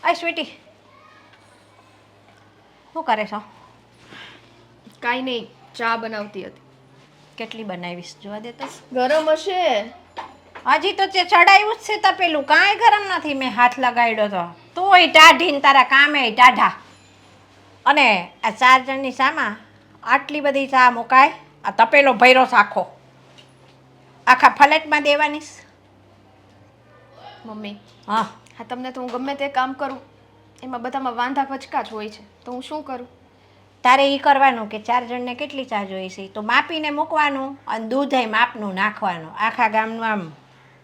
આ સ્વીટી શું કરે છો? કાંઈ નહીં, ચા બનાવતી હતી. કેટલી બનાવીશ જોવા દે તો. ગરમ હશે. હજી તો તે ચડાવ્યું જ છે તપેલું, કાંઈ ગરમ નથી. મેં હાથ લગાડ્યો તો તોય ટાઢી ને તારા કામે ટાઢા. અને આ 4 જણની શામાં આટલી બધી ચા મુકાય? આ તપેલો ભર્યો આખો, આખા ફલેટમાં દેવાની. મમ્મી, હા હા તમને તો હું ગમે તે કામ કરું એમાં બધામાં વાંધા પચકા જ હોય છે, તો હું શું કરું? તારે એ કરવાનું કે 4 જણને કેટલી ચા જોઈશે તો માપીને મૂકવાનું, અને દૂધ માપનું નાખવાનું. આખા ગામનું આમ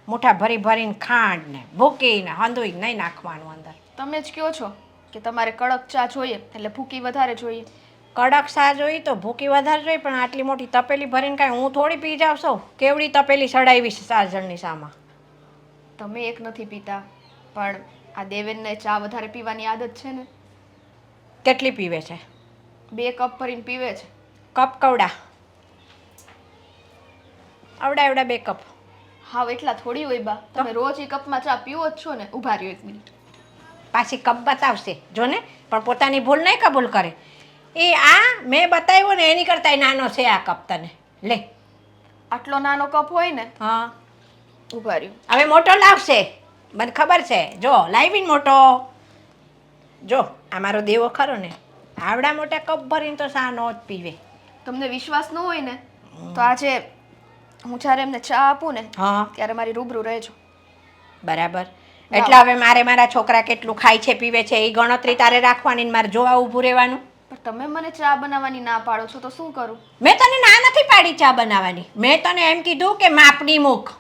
મુઠ્ઠા ભરી ભરીને ખાંડ ને ભૂકીને હંધુઈ નહીં નાખવાનું અંદર. તમે જ કહો છો કે તમારે કડક ચા જોઈએ એટલે ભૂકી વધારે જોઈએ. કડક ચા જોઈ તો ભૂકી વધારે જોઈ, પણ આટલી મોટી તપેલી ભરીને કાંઈ હું થોડી પી જાઉં છું? કેવડી તપેલી સડાવીશ 4 જણની શામાં. તમે એક નથી પીતા, પણ આ દેવેનને ચા વધારે પીવાની આદત છે ને. કેટલી પીવે છે? 2 કપ ભરીને પીવે છે. કપ કવડા? આવડા એવડા 2 કપ? હાવ એટલા થોડી હોય બા. તમે રોજ એ કપમાં ચા પીવો જ છો ને. ઊભા રહ્યો 1 મિનિટ. પાછી કપ બતાવશે જો ને, પણ પોતાની ભૂલ નહીં કબૂલ કરે. એ આ મેં બતાવ્યો ને એની કરતાંય નાનો છે આ કપ. તને લે આટલો નાનો કપ હોય ને. હા ઊભા રહ્યો. હવે મોટો લાવશે, મને ખબર છે. જો લાવીને મોટો. જો આ મારો દેવો ખરો ને, આવડા મોટા કપ ભરીને તો ચા નો જ પીવે. તમને વિશ્વાસ ન હોય ને તો આજે હું જ્યારે એમને ચા આપું ને હા ત્યારે મારી રૂબરૂ રહેજો. બરાબર. એટલે હવે મારે મારા છોકરા કેટલું ખાય છે પીવે છે એ ગણતરી તારે રાખવાની ને મારે જોવા ઊભું રહેવાનું. પણ તમે મને ચા બનાવવાની ના પાડો છો તો શું કરું? મેં તને ના નથી પાડી ચા બનાવવાની. મેં તને એમ કીધું કે માપની મૂક.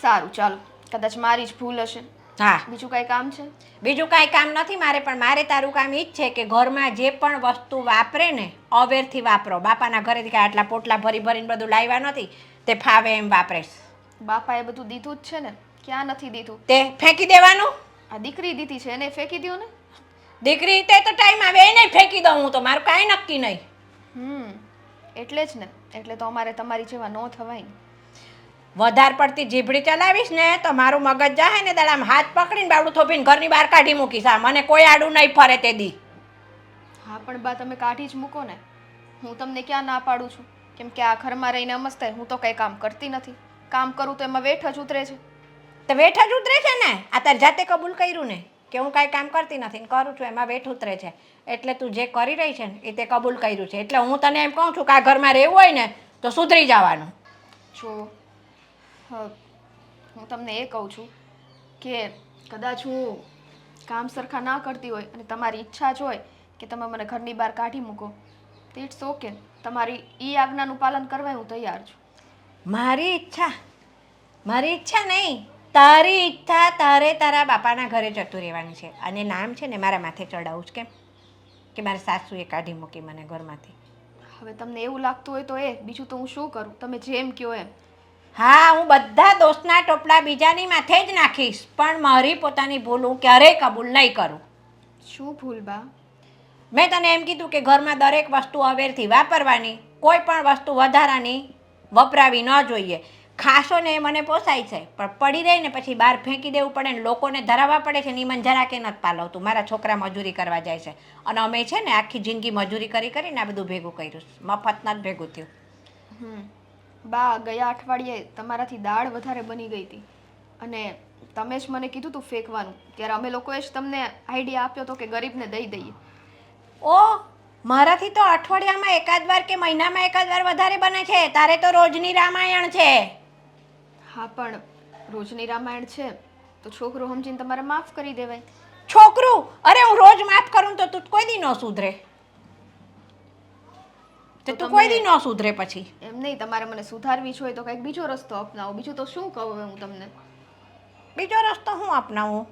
સારું ચાલો, કદાચ મારી જ ભૂલ હશે. હા બીજું કાંઈ કામ છે? બીજું કાંઈ કામ નથી મારે, પણ મારે તારું કામ એ જ છે કે ઘરમાં જે પણ વસ્તુ વાપરે ને અવેરથી વાપરો. બાપાના ઘરેથી કાંઈ આટલા પોટલા ભરી ભરીને બધું લાવ્યા નથી, તે ફાવે એમ વાપરેશ. બાપાએ બધું દીધું જ છે ને. ક્યાં નથી દીધું? તે ફેંકી દેવાનું. આ દીકરી દીધી છે એને ફેંકી દો ને. દીકરી તે તો ટાઈમ આવે એને ફેંકી દઉં હું તો, મારું કાંઈ નક્કી નહીં. એટલે જ ને, એટલે તો અમારે તમારી જેવા ન થવાય ને. વધારે પડતી જીભડી ચલાવીશ ને તો મારું મગજ જાહે ને દાડામાં હાથ પકડીને બાવડું થોપીને ઘરની બહાર કાઢી મૂકીશ. આ મને કોઈ આડું નહીં ફરે તે દી. હા પણ બા તમે કાઢી જ મૂકો ને. હું તમને ક્યાં ના પાડું છું? કેમ કે આ ઘરમાં રહીને અમસ્તા હું તો કંઈ કામ કરતી નથી. કામ કરું તો એમાં વેઠ જ ઉતરે છે. તો વેઠ જ ઉતરે છે ને. આ તાર જાતે કબૂલ કર્યું ને કે હું કાંઈ કામ કરતી નથી ને કરું છું, એમાં વેઠ ઉતરે છે. એટલે તું જે કરી રહી છે ને એ તે કબૂલ કર્યું છે. એટલે હું તને એમ કહું છું કે આ ઘરમાં રહેવું હોય ને તો સુધરી જવાનું. જો હું તમને એ કહું છું કે કદાચ હું કામ સરખા ના કરતી હોય અને તમારી ઈચ્છા જ હોય કે તમે મને ઘરની બહાર કાઢી મૂકો, તો ઇટ્સ ઓકે. તમારી એ આજ્ઞાનું પાલન કરવા હું તૈયાર છું. મારી ઈચ્છા નહીં, તારી ઈચ્છા. તારે તારા બાપાના ઘરે જતું રહેવાની છે અને નામ છે ને મારા માથે ચડાવું છે. કેમ કે મારા સાસુએ કાઢી મૂકી મને ઘરમાંથી. હવે તમને એવું લાગતું હોય તો બીજું તો હું શું કરું? તમે જેમ કહો એમ. હા, હું બધા દોસ્તના ટોપલા બીજાની માથે જ નાખીશ, પણ મારી પોતાની ભૂલ હું ક્યારેય કબૂલ નહીં કરું. શું ભૂલ બા? મેં તને એમ કીધું કે ઘરમાં દરેક વસ્તુ અવેરથી વાપરવાની, કોઈ પણ વસ્તુ વધારાની વપરાવી ન જોઈએ. ખાશો ને એ મને પોસાય છે, પણ પડી રહી ને પછી બહાર ફેંકી દેવું પડે ને લોકોને ધરાવવા પડે છે ને એ મને જરાકે નથી પાલવતું. મારા છોકરા મજૂરી કરવા જાય છે અને અમે છે ને આખી જિંદગી મજૂરી કરીને આ બધું ભેગું કર્યું. મફત નથી ભેગું થયું. બા ગયા અઠવાડિયે તમારાથી દાળ વધારે બની ગઈ હતી અને તમે જ મને કીધું તું ફેંકવાનું, ત્યારે અમે લોકોએ જ તમને આઈડિયા આપ્યો હતો કે ગરીબને દઈ દઈએ. ઓ, મારાથી તો અઠવાડિયામાં એકાદ વાર કે મહિનામાં એકાદ વાર વધારે બને છે. તારે તો રોજની રામાયણ છે. હા પણ રોજની રામાયણ છે તો છોકરો સમજીને તમારે માફ કરી દેવાય. છોકરું? અરે હું રોજ માફ કરું તો તું કોઈ દી ન સુધરે. તો તું કોઈ દી ન સુધરે પછી. એમ નહીં, તમારે મને સુધારવી જ હોય તો કંઈક બીજો રસ્તો અપનાવો. બીજું તો શું કહું હવે હું તમને? બીજો રસ્તો હું અપનાવું?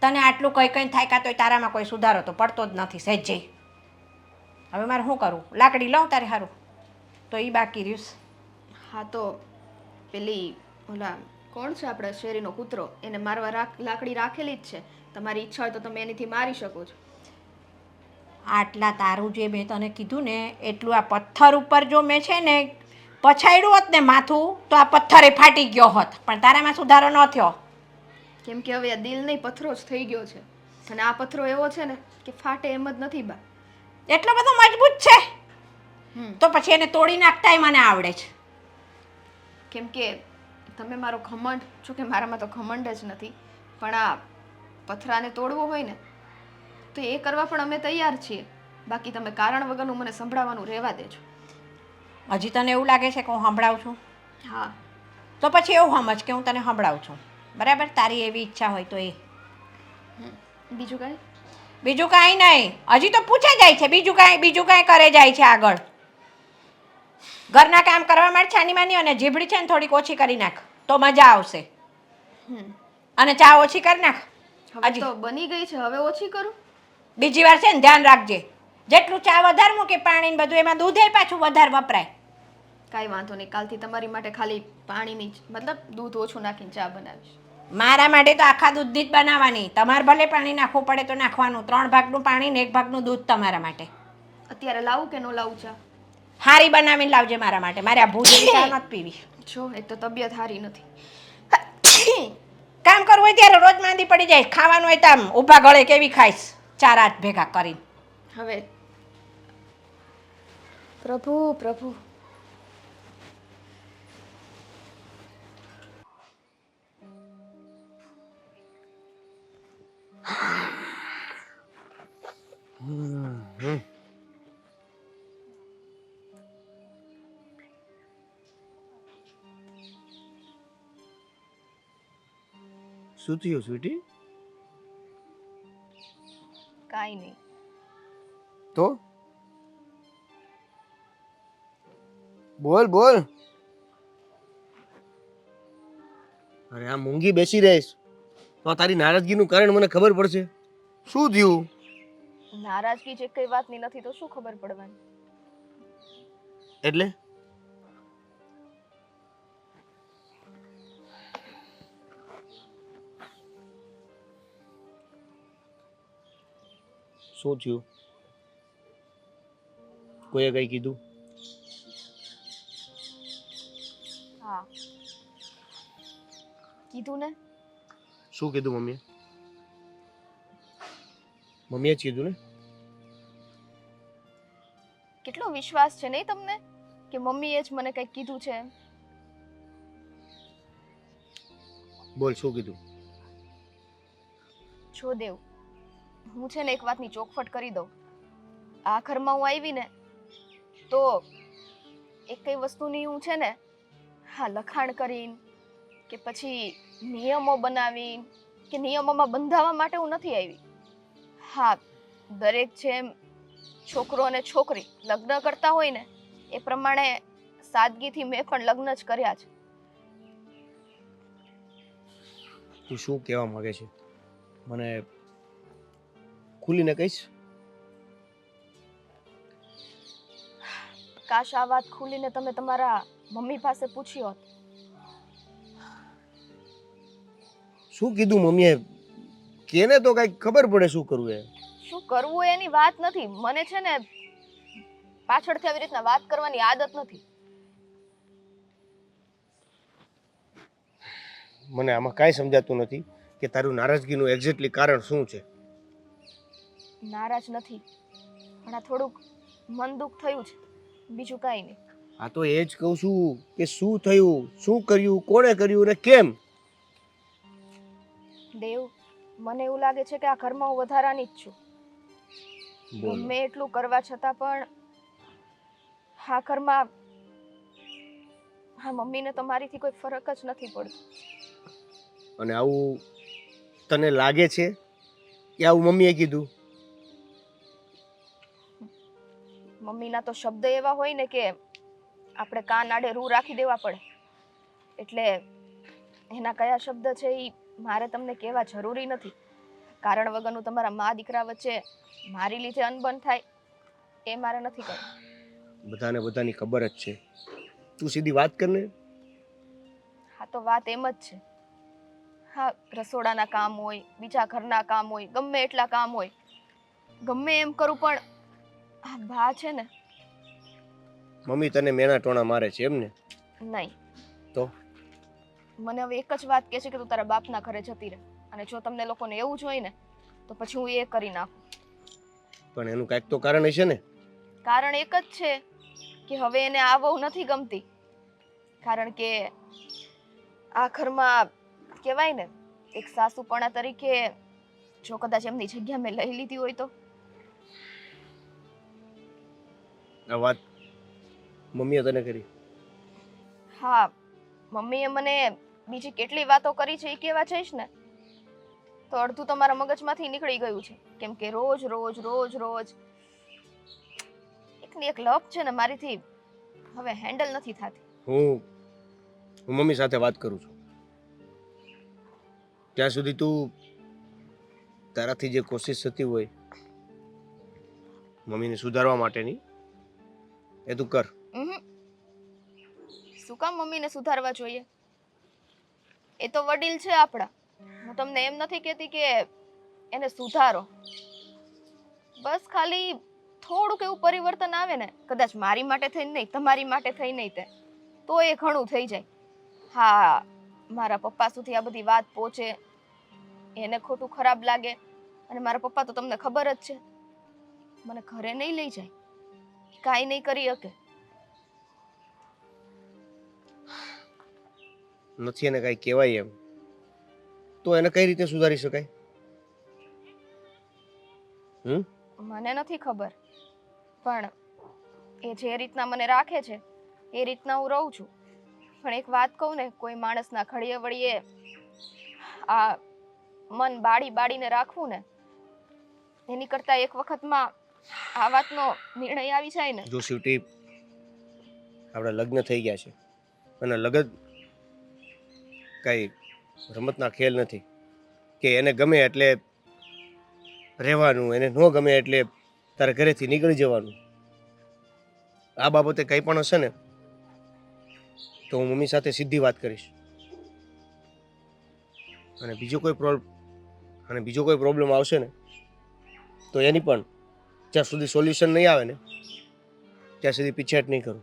તને આટલું કંઈ થાય તોય તારામાં કોઈ સુધારો તો પડતો જ નથી સહેજે. હવે મારે શું કરવું? લાકડી લઉં તારે સારું તો એ બાકી રહ્યું. હા તો પેલી ઓલા કોણ છે આપણા શેરીનો કૂતરો, એને મારવા લાકડી રાખેલી જ છે. તમારી ઈચ્છા હોય તો તમે એનીથી મારી શકો છો. આટલા તારું જે મેં તને કીધું ને એટલું આ પથ્થર ઉપર જો મેં છે ને પછાડ્યું હોત ને માથું તો આ પથ્થરે ફાટી ગયો હોત, પણ તારામાં સુધારો ન થયો. કેમ કે હવે આ દિલ નહીં પથ્થરો જ થઈ ગયો છે. અને આ પથ્થરો એવો છે ને કે ફાટે એમ જ નથી બા. એટલો બધો મજબૂત છે હમ તો પછી એને તોડી નાખતાય મને આવડે છે. કેમ કે તમે મારો ઘમંડ જો કે મારામાં તો ઘમંડ જ નથી, પણ આ પથરાને તોડવો હોય ને તો એ કરવા પણ અમે તૈયાર છીએ. બાકી તમે કારણ વગરનું મને સંભળાવવાનું રહેવા દેજો. હજી તને એવું લાગે છે કે હું સંભળાવું છું? હા. તો પછી એવું સમજ કે હું તને સંભળાવું છું, બરાબર? તારી એવી ઈચ્છા હોય તો એ. બીજું કાંઈ? બીજું કાંઈ નહીં. હજી તો પૂછે જાય છે બીજું કાંઈ કરે જાય છે આગળ. ઘરના કામ કરવા માટે છાની માની, અને જીભડી છે ને થોડીક ઓછી કરી નાખ તો મજા આવશે. અને ચા ઓછી કરી નાખ. હવે તો બની ગઈ છે, હવે ઓછી કરું? બીજી વાર છે ને ધ્યાન રાખજે, જેટલું ચા વધારે મૂકે પાણી ને બધું એમાં દૂધ પાછું વધારે વપરાય. કાંઈ વાંધો નહીં, કાલથી તમારી માટે ખાલી પાણીની મતલબ દૂધ ઓછું નાખીને ચા બનાવીશ. મારા માટે તો આખા દૂધની જ બનાવવાની. તમારે ભલે પાણી નાખવું પડે તો નાખવાનું. 3 ભાગનું પાણી ને 1 ભાગનું દૂધ તમારા માટે. અત્યારે લાવું કે ન લાવું ચા? હારી બનાવીને લાવજે મારા માટે. મારે આ ભૂજની ચા નથી પીવી. જો એક તો તબિયત સારી નથી. કામ કરવું હોય ત્યારે રોજ માંદી પડી જાય. ખાવાનું હોય તો આમ ઊભા ગળે કેવી ખાઈશ 4 હાથ ભેગા કરીને. હવે પ્રભુ પ્રભુ. શું થયું સ્વીટી? કાંઈ નહીં. તો બોલ બોલ. અરે આ મૂંગી બેસી રહીશ તો તારી નારાજગીનું કારણ મને ખબર પડશે. શું થયું? નારાજગી જે કઈ વાતની નથી તો શું ખબર પડવાની? એટલે શું થયું? કોઈએ કઈ કીધું? હા કીધું ને. શું કીધું મમ્મીએ? મમ્મીએ જ કીધું ને? કેટલો વિશ્વાસ છે નહીં તમને કે મમ્મીએ જ મને કંઈક કીધું છે એમ? બોલ શું કીધું? જો દેવ, હું છે ને એક વાતની ચોખવટ કરી દઉં. આ ઘરમાં હું આવી ને તો એક કઈ વસ્તુની હું છે ને હા લખાણ કરીને કે પછી નિયમો બનાવીને કે નિયમોમાં બંધાવવા માટે હું નથી આવી. હા, દરેક જેમ છોકરો અને છોકરી લગ્ન કરતા હોય ને એ પ્રમાણે સાદગીથી મેં પણ લગ્ન જ કર્યા છે. તું શું કહેવા માંગે છે? મને ખુલીને કહીશ? કાશ આ વાત ખુલીને તમે તમારા મમ્મી પાસે પૂછી હોત. શું કીધું મમ્મીએ? કેને તો કઈ ખબર પડે શું કરવું એ. શું કરવું એની વાત નથી. મને છે ને પાછળથી આવી રીતના વાત કરવાની આદત નથી. મને આમાં કાંઈ સમજાતું નથી કે તારું નારાજગીનું એક્ઝેક્ટલી કારણ શું છે. નારાજ નથી, પણ આ થોડુંક મન દુઃખ થયું છે, બીજું કાંઈ નહીં. આ તો એ જ કહું છું કે શું થયું, શું કર્યું, કોણે કર્યું અને કેમ? દેવ, મને એવું લાગે છે કે આ ઘરમાં હું વધારાની જ છું. ગમે એટલું કરવા છતાં પણ આ ઘરમાં હા મમ્મીને તો મારીથી કોઈ ફરક જ નથી પડતો. અને આવું તને લાગે છે કે આવું મમ્મીએ કીધું? મમ્મીના તો શબ્દ એવા હોય ને કે આપણે કાન આડે રૂ રાખી દેવા પડે. એટલે એના કયા શબ્દ છે એ મારે તમને કહેવા જરૂરી નથી. કારણ વગરનું તમારા મા દીકરા વચ્ચે મારી લીધે અનબન થાય એ મારે નથી કરવું. બધાને બધાની ખબર જ છે. તું સીધી વાત કર ને. હા તો વાત એમ જ છે. હા, રસોડાના કામ હોય, બીજા ઘરના કામ હોય, ગમે એટલા કામ હોય, ગમે એમ કરું પણ આ બા છે ને. મમ્મી તને મેણા ટોણા મારે છે એમ ને? નહીં તો મને હવે એક જ વાત કહે છે કે તું તારા બાપના ઘરે જતી રહે. અને જો તમને લોકોને એવું જ હોય ને તો પછી હું એ કરી નાખું. પણ એનું કાંઈક તો કારણ હશે ને. કારણ એક જ છે કે હવે એને આ વહુ નથી ગમતી. કારણ કે આ ઘરમાં કહેવાય ને એક સાસુપણા તરીકે જો કદાચ એમની જગ્યા મેં લઈ લીધી હોય તો. આ વાત મમ્મીએ તને કરી? હા, મમ્મીએ મને બીજી કેટલી વાતો કરી છે એ કહેવા જઈશ ને તો અડધું તમારા મગજમાંથી નીકળી ગયું છે. કેમ કે રોજ રોજ રોજ રોજ એકની એક લપ છે ને મારીથી હવે હેન્ડલ નથી થતી. હું મમ્મી સાથે વાત કરું છું. ત્યાં સુધી તું તારાથી જે કોશિશ થતી હોય મમ્મીને સુધારવા માટેની એ તું કર. શું કામ મમ્મીને સુધારવા જોઈએ? એ તો વડીલ છે આપણા. હું તમને એમ નથી કહેતી કે એને સુધારો. બસ ખાલી થોડુંક એવું પરિવર્તન આવે ને, કદાચ મારી માટે થઈને નહીં, તમારી માટે થઈ નહીં તે, તો એ ઘણું થઈ જાય. હા, મારા પપ્પા સુધી આ બધી વાત પહોંચે, એને ખોટું ખરાબ લાગે, અને મારા પપ્પા તો તમને ખબર જ છે મને ઘરે નહીં લઈ જાય, કાંઈ નહીં કરી શકે. નથી એને કાંઈ કહેવાય એમ તો એને કઈ રીતે સુધારી શકાય? મને નથી ખબર, પણ એ જે રીતના મને રાખે છે એ રીતના હું રહું છું. પણ એક વાત કહું ને, કોઈ માણસના ઘડીએ વળીએ આ મન બાળીને રાખવું ને એની કરતા એક વખતમાં આ વાતનો નિર્ણય આવી જાય ને. જો શિવટી, આપણા લગ્ન થઈ ગયા છે અને લગ્ન કઈ રમતના ખેલ નથી કે એને ગમે એટલે રહેવાનું, એને ન ગમે એટલે તારે ઘરેથી નીકળી જવાનું. આ બાબતે કંઈ પણ હશે ને તો હું મમ્મી સાથે સીધી વાત કરીશ. અને બીજો કોઈ પ્રોબ્લેમ આવશે ને તો એની પણ જ્યાં સુધી સોલ્યુશન નહીં આવે ને ત્યાં સુધી પીછેહટ નહીં કરું.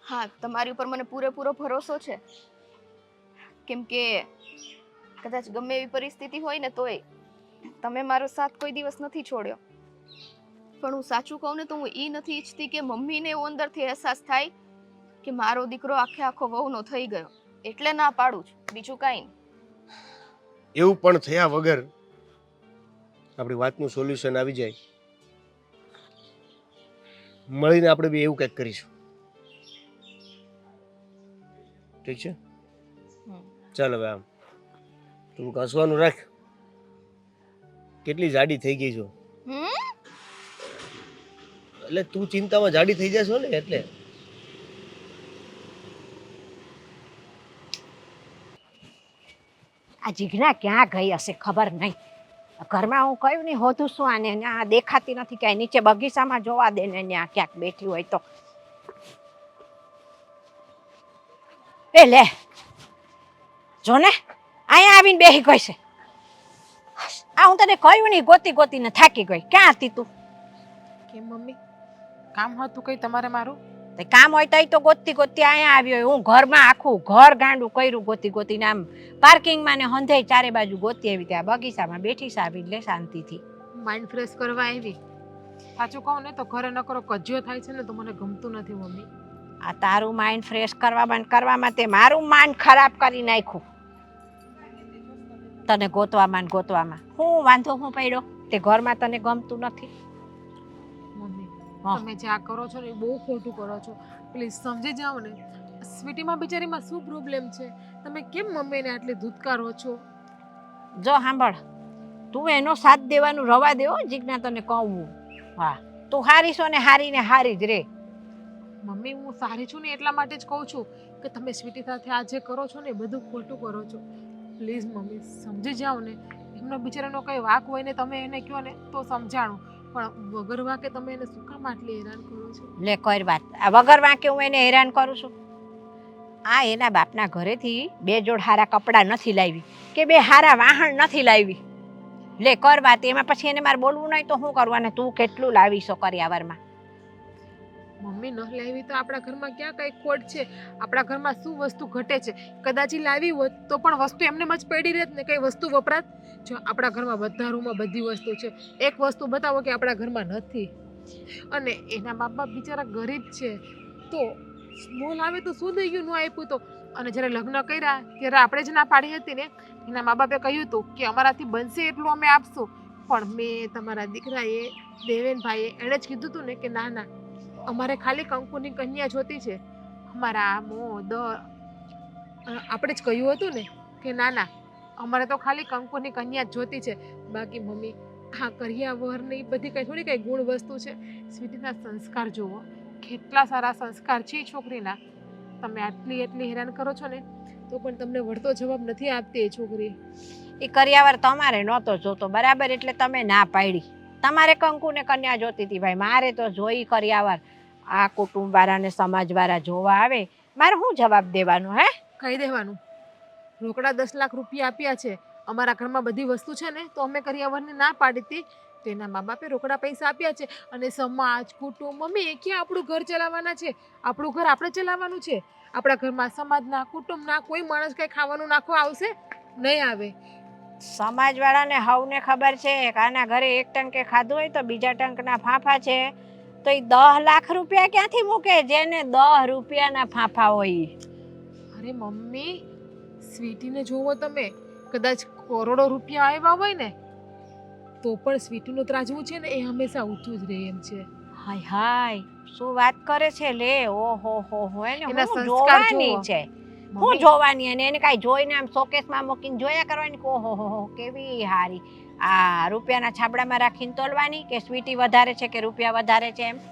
હા, તમારી ઉપર મને પૂરેપૂરો ભરોસો છે. કેમ કે કદાચ ગમે એવી પરિસ્થિતિ હોય ને તોય તમે મારો સાથ કોઈ દિવસ નથી છોડ્યો. પણ હું સાચું કહું ને તો હું એ નથી ઈચ્છતી કે મમ્મીને એવું અંદરથી અહેસાસ થાય કે મારો દીકરો આખો વહુનો થઈ ગયો, એટલે ના પાડું છું, બીજું કાંઈ નહીં. એવું પણ થયા વગર આપણી વાતનું સોલ્યુશન આવી જાય, મળીને આપણે બી એવું કંઈક કરીશું. ઠીક છે? ચાલ હવે આમ તું હસવાનું રાખ. કેટલી જાડી થઈ ગઈ છો. એટલે તું ચિંતામાં જાડી થઈ જશો ને એટલે. આ જીજ્ઞા ક્યાં ગઈ હશે ખબર નહીં. ઘરમાં હું કહ્યું નહીં હોધું શું આને, આ દેખાતી નથી ક્યાંય. નીચે બગીચામાં જોવા દે ને ત્યાં ક્યાંક બેઠી હોય તો. એ લે જો ને અહીંયા આવીને બેસી ગઈ છે. આ હું તને કહ્યું નહીં, ગોતી ગોતીને થાકી ગઈ. ક્યાં હતી તું? કેમ મમ્મી, કામ હતું કઈ તમારે મારું? તે કામ હોય તો ગોતતી ગોતતી અહીંયા આવી હોય. હું ઘરમાં આખું ઘર ગાંડું કર્યું ગોતી ગોતીને. આમ પાર્કિંગમાં ને હંધે ચારે બાજુ ગોતી આવી, ત્યાં બગીચામાં બેઠી છે આવી એટલે શાંતિથી. માઇન્ડ ફ્રેશ કરવા આવી. સાચું કહું ને તો ઘરે નકરો કજ્યો થાય છે ને તો મને ગમતું નથી મમ્મી. આ તારું માઇન્ડ ફ્રેશ કરવામાં તે મારું માઇન્ડ ખરાબ કરી નાખ્યું. તને ગોતવામાં હું વાંધો હું પડ્યો? તે ઘરમાં તને ગમતું નથી? મમ્મી હા. તમે જે આ કરો છો ને એ બહુ ખોટું કરો છો. પ્લીઝ સમજી જાઓ ને. સ્વીટીમાં બિચારીમાં શું પ્રોબ્લેમ છે? તમે કેમ મમ્મીને આટલી ધૂતકારો છો? જો સાંભળ, તું એનો સાથ દેવાનું રવા દેવો જીજ્ઞા, તને કહું. હા, તું હારી છો ને હારીને હારી જ રે. મમ્મી હું સારી છું ને એટલા માટે જ કહું છું કે તમે સ્વીટી સાથે આ જે કરો છો ને એ બધું ખોટું કરો છો. પ્લીઝ મમ્મી સમજી જાઓ ને. એમનો બિચારાનો કંઈ વાંક હોય ને તમે એને કહો ને તો સમજાણું, પણ વગર વાંકે તમે એને શું કામ આટલી હેરાન કરો છો? લે કોઈ વાત, આ વગર વાંકે હું એને હેરાન કરું છું? આ એના બાપના ઘરેથી 2 જોડ હારા કપડાં નથી લાવી કે 2 હારા વાહન નથી લાવી. લે કર વાત. એમાં પછી એને મારે બોલવું નહીં તો શું કરવું? અને તું કેટલું લાવીશો કર્યાવરમાં? મમ્મી ન લાવી તો આપણા ઘરમાં ક્યાં કઈ ખોટ છે? આપણા ઘરમાં શું વસ્તુ ઘટે છે? કદાચ ઈ લાવી હોત તો પણ વસ્તુ એમને જ પડી રહેત ને, કઈ વસ્તુ વપરાત? જો આપણા ઘરમાં બધા રૂમમાં બધી વસ્તુ છે, એક વસ્તુ બતાવો કે આપણા ઘરમાં નથી. અને એના મા બાપ બિચારા ગરીબ છે, તો ન લાવે તો શું થઈ ગયું? ન આપ્યું તો. અને જ્યારે લગ્ન કર્યા ત્યારે આપણે જ ના પાડી હતી ને. એના મા બાપે કહ્યું હતું કે અમારાથી બનશે એટલું અમે આપશું, પણ મેં, તમારા દીકરાએ, દેવેનભાઈએ એણે જ કીધું હતું ને કે ના ના, અમારે ખાલી કંકુની કન્યા જોતી છે. અમારા આપણે જ કહ્યું હતું ને કે ના ના, અમારે તો ખાલી કંકુની કન્યા જ જોતી છે. બાકી મમ્મી, હા કરિયાવર ને એ બધી કઈ થોડી કઈ ગુણ વસ્તુ છે. સ્વીટીના સંસ્કાર જુઓ, કેટલા સારા સંસ્કાર છે એ છોકરીના. તમે એટલી હેરાન કરો છો ને તો પણ તમને વળતો જવાબ નથી આપતી એ છોકરી. એ કરિયાવર તમારે નહોતો જોતો, બરાબર, એટલે તમે ના પાડી. તમારે કંકુને કન્યા જોતી હતી ભાઈ, મારે તો જોઈ કરિયાવર. આ કુટુંબવાળા ને સમાજવાળા જોવા આવે, મારે શું જવાબ દેવાનો? હે, કહી દેવાનું, રોકડા 10 લાખ રૂપિયા આપ્યા છે, અમારા ઘરમાં બધી વસ્તુ છે ને, તો અમે કરિયાવરની ના પાડી હતી. તેના મા બાપે રોકડા પૈસા આપ્યા છે. અને સમાજ, કુટુંબ, મમ્મી એ ક્યાં આપણું ઘર ચલાવવાના છે? આપણું ઘર આપણે ચલાવવાનું છે. આપણા ઘરમાં સમાજના, કુટુંબના કોઈ માણસ કઈ ખાવાનું નાખવા આવશે? નહીં આવે. સમાજવાળાને હવને ખબર છે કે આના ઘરે એક ટંકે ખાધું હોય તો બીજા ટંકના ફાંફા છે, તો એ 10 લાખ રૂપિયા ક્યાંથી મૂકે જેને 10 રૂપિયાના ફાંફા હોય? અરે મમ્મી, સ્વીટીને જોવો તમે, કદાચ કરોડો રૂપિયા આવ્યા હોય ને તો પણ સ્વીટીનું ત્રાજવું છે ને એ હંમેશા ઊંચું જ રહે એમ છે. હાય હાય, શું વાત કરે છે લે! ઓહો હો, એને એના હું સંસ્કાર જોવાની જુઓ. છે, હું મમ્મી, જોવાની? અને એને કાંઈ જોઈને આમ શોકેસમાં મૂકીને જોયા કરવાની કે ઓહો હો કેવી હારી, આ રૂપિયાના છાબડામાં રાખીને તોલવાની કે સ્વીટી વધારે છે કે રૂપિયા વધારે છે એમ?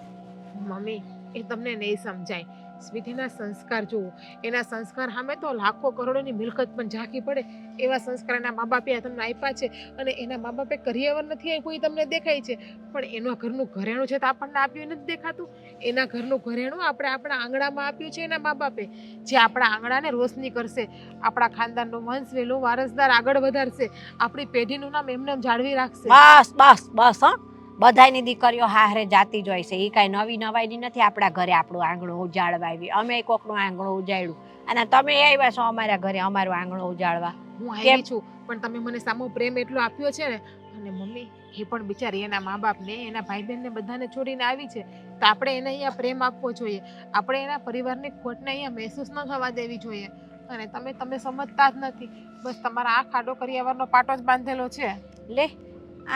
મમ્મી, એ તમને નહીં સમજાય. સ્વીટીના સંસ્કાર જુઓ, એના સંસ્કાર સામે તો લાખો કરોડોની મિલકત પણ ઝાંખી પડે એવા સંસ્કાર એના મા બાપે તમને આપ્યા છે. અને એના મા બાપે કરિયાવર નથી આપ્યું એ તમને દેખાય છે, પણ એના ઘરનું ઘરેણું છે તો આપણને આપ્યું નથી દેખાતું? એના ઘરનું ઘરેણું આપણે આપણા આંગણામાં આપ્યું છે એના મા બાપે, જે આપણા આંગણાને રોશની કરશે, આપણા ખાનદાનનો વંશ વેલો વારસદાર આગળ વધારશે, આપણી પેઢીનું નામ એમને જાળવી રાખશે. બસ બસ બસ, હં, બધાયની દીકરીઓ હારે જાતી જ હોય છે, એ કાંઈ નવી નવાઈની નથી. આપણા ઘરે આપણું આંગણું ઉજાળવા આવી, અમે કોકનું આંગણું ઉજાડ્યું, અને તમે આવ્યા છો અમારા ઘરે અમારું આંગણું ઉજાળવા. હું આવી છું, પણ તમે મને સામો પ્રેમ એટલો આપ્યો છે ને. અને મમ્મી, એ પણ બિચારી એના મા બાપને, એના ભાઈ બહેનને બધાને છોડીને આવી છે, તો આપણે એને અહીંયા પ્રેમ આપવો જોઈએ. આપણે એના પરિવારની ખોટને અહીંયા મહેસૂસ ન થવા દેવી જોઈએ. અને તમે સમજતા જ નથી. બસ તમારા આ ખાડો કરિયાવરનો પાટો જ બાંધેલો છે. લે,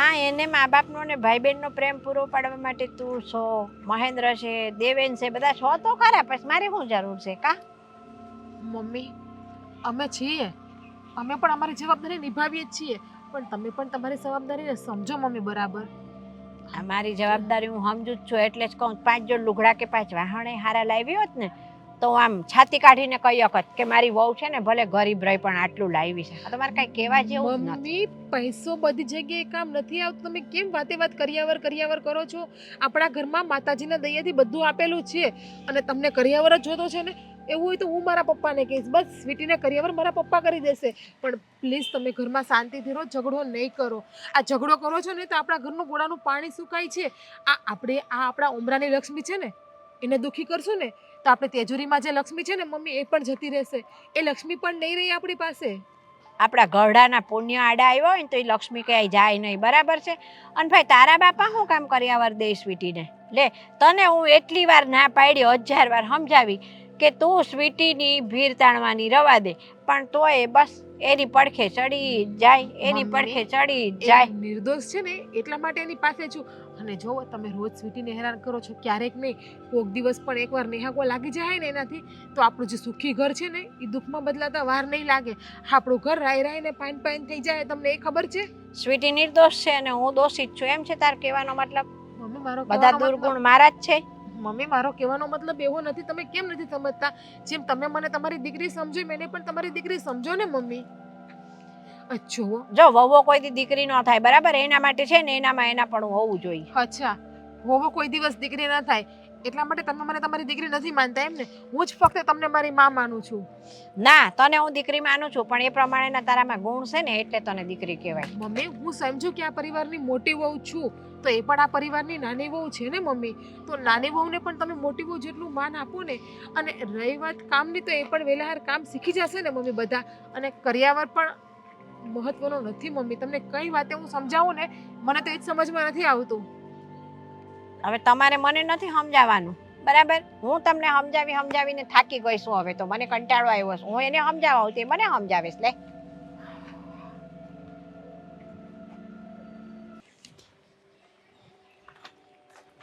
આ એને મા બાપનો ને ભાઈ બહેનનો પ્રેમ પૂરો પાડવા માટે તું છો, મહેન્દ્ર છે, દેવેન છે, બધા છો તો ખરા, પછી મારી શું જરૂર છે? કા મમ્મી, અમે છીએ, અમે પણ અમારી જવાબદારી નિભાવીએ જ છીએ, પણ તમે પણ તમારી જવાબદારીને સમજો મમ્મી બરાબર. આ મારી જવાબદારી હું સમજુ જ છું, એટલે જ કહું 5 જોડ લુગડા કે 5 વાહણે હારા લાવી હોત ને તો આમ છાતી કાઢીને કહી શકત કે મારી વહુ છે ને ભલે ગરીબ રહી પણ આટલું લાવી છે. આ તમારે કાંઈ કહેવા જેવું જ નથી. મમ્મી, પૈસો બધી જગ્યાએ કામ નથી આવતું. તમે કેમ વાત કરિયાવર કરો છો? આપણા ઘરમાં માતાજીના દયાથી બધું આપેલું છે, અને તમને કરિયાવર જ જોતો છે ને? એવું હોય તો હું મારા પપ્પાને કહીશ, બસ સ્વીટીને કરિયાવર મારા પપ્પા કરી દેશે. પણ પ્લીઝ તમે ઘરમાં શાંતિથી રહો, ઝઘડો નહીં કરો. આ ઝઘડો કરો છો ને તો આપણા ઘરનું ગોળાનું પાણી સુકાય છે. આપણા ઉમરાની લક્ષ્મી છે ને, એને દુઃખી કરશું ને તો આપણે તેજુરીમાં જે લક્ષ્મી છે ને મમ્મી, એ પણ જતી રહેશે. એ લક્ષ્મી પણ નહીં રહી આપણી પાસે. આપણા ગઢાના પુણ્ય આડા આવ્યો હોય ને તો એ લક્ષ્મી ક્યાંય જાય નહીં, બરાબર છે? અને ભાઈ તારા બાપા શું કામ કરિયાવર દે સ્વીટીને? લે, તને હું એટલી વાર ના પાડી, 1000 વાર સમજાવી કે તું સ્વીટીની ભીર તાણવાની રવા દે, પણ તોય બસ એની પડખે ચડી જાય, એની પડખે ચડી જાય. એ નિર્દોષ છે ને એટલા માટે એની પાસે છું. અને જો તમે રોજ સ્વીટીને હેરાન કરો છો, ક્યારેક નહીં, કોઈક દિવસ પણ એકવાર નેહાકો લાગી જાય ને એનાથી, તો આપણું જે સુખી ઘર છે ને એ દુઃખમાં બદલાતા વાર નહીં લાગે. આપણું ઘર રાઈને પાઈન થઈ જાય. તમને એ ખબર છે? સ્વીટી નિર્દોષ છે અને હું દોષિત છું, એમ છે તાર કહેવાનો મતલબ? મમ્મી, મારો બધા દુર્ગુણ મારા જ છે. મમ્મી, મારો કહેવાનો મતલબ એવો નથી. તમે કેમ નથી સમજતા? જેમ તમે મને તમારી દીકરી સમજો, મને પણ તમારી દીકરી સમજો ને મમ્મી. જો વહુ કોઈ દીકરી ન થાય, બરાબર? એના માટે છે ને એનામાં એના પણ હોવું જોઈએ. અચ્છા, વહુ કોઈ દિવસ દીકરી ના થાય એટલા માટે તમે મને તમારી દીકરી નથી માનતા એમ ને? હું જ ફક્ત તમને મારી માં માનું છું. ના, તને હું દીકરી માનું છું, પણ એ પ્રમાણેના તારામાં ગુણ છે ને એટલે તને દીકરી કહેવાય. મમ્મી, હું સમજુ કે આ પરિવારની મોટી વહુ છું, તો એ પણ આ પરિવારની નાની વહુ છે ને મમ્મી. તો નાની વહુને પણ તમે મોટી વહુ જેટલું માન આપો ને. અને રહી વાત કામની, તો એ પણ વહેલા કામ શીખી જશે ને મમ્મી બધા. અને કરિયાવર પણ મહત્વનો નથી મમ્મી. તમને કઈ વાતે હું સમજાવું ને, મને તો એ જ સમજમાં નથી આવતું. હવે તમારે મને નથી સમજાવવાનું, બરાબર? હું તમને સમજાવીને થાકી ગઈ છું. હવે તો મને કંટાળો આવ્યો છે. હું એને સમજાવું તે મને સમજાવીશ. લે,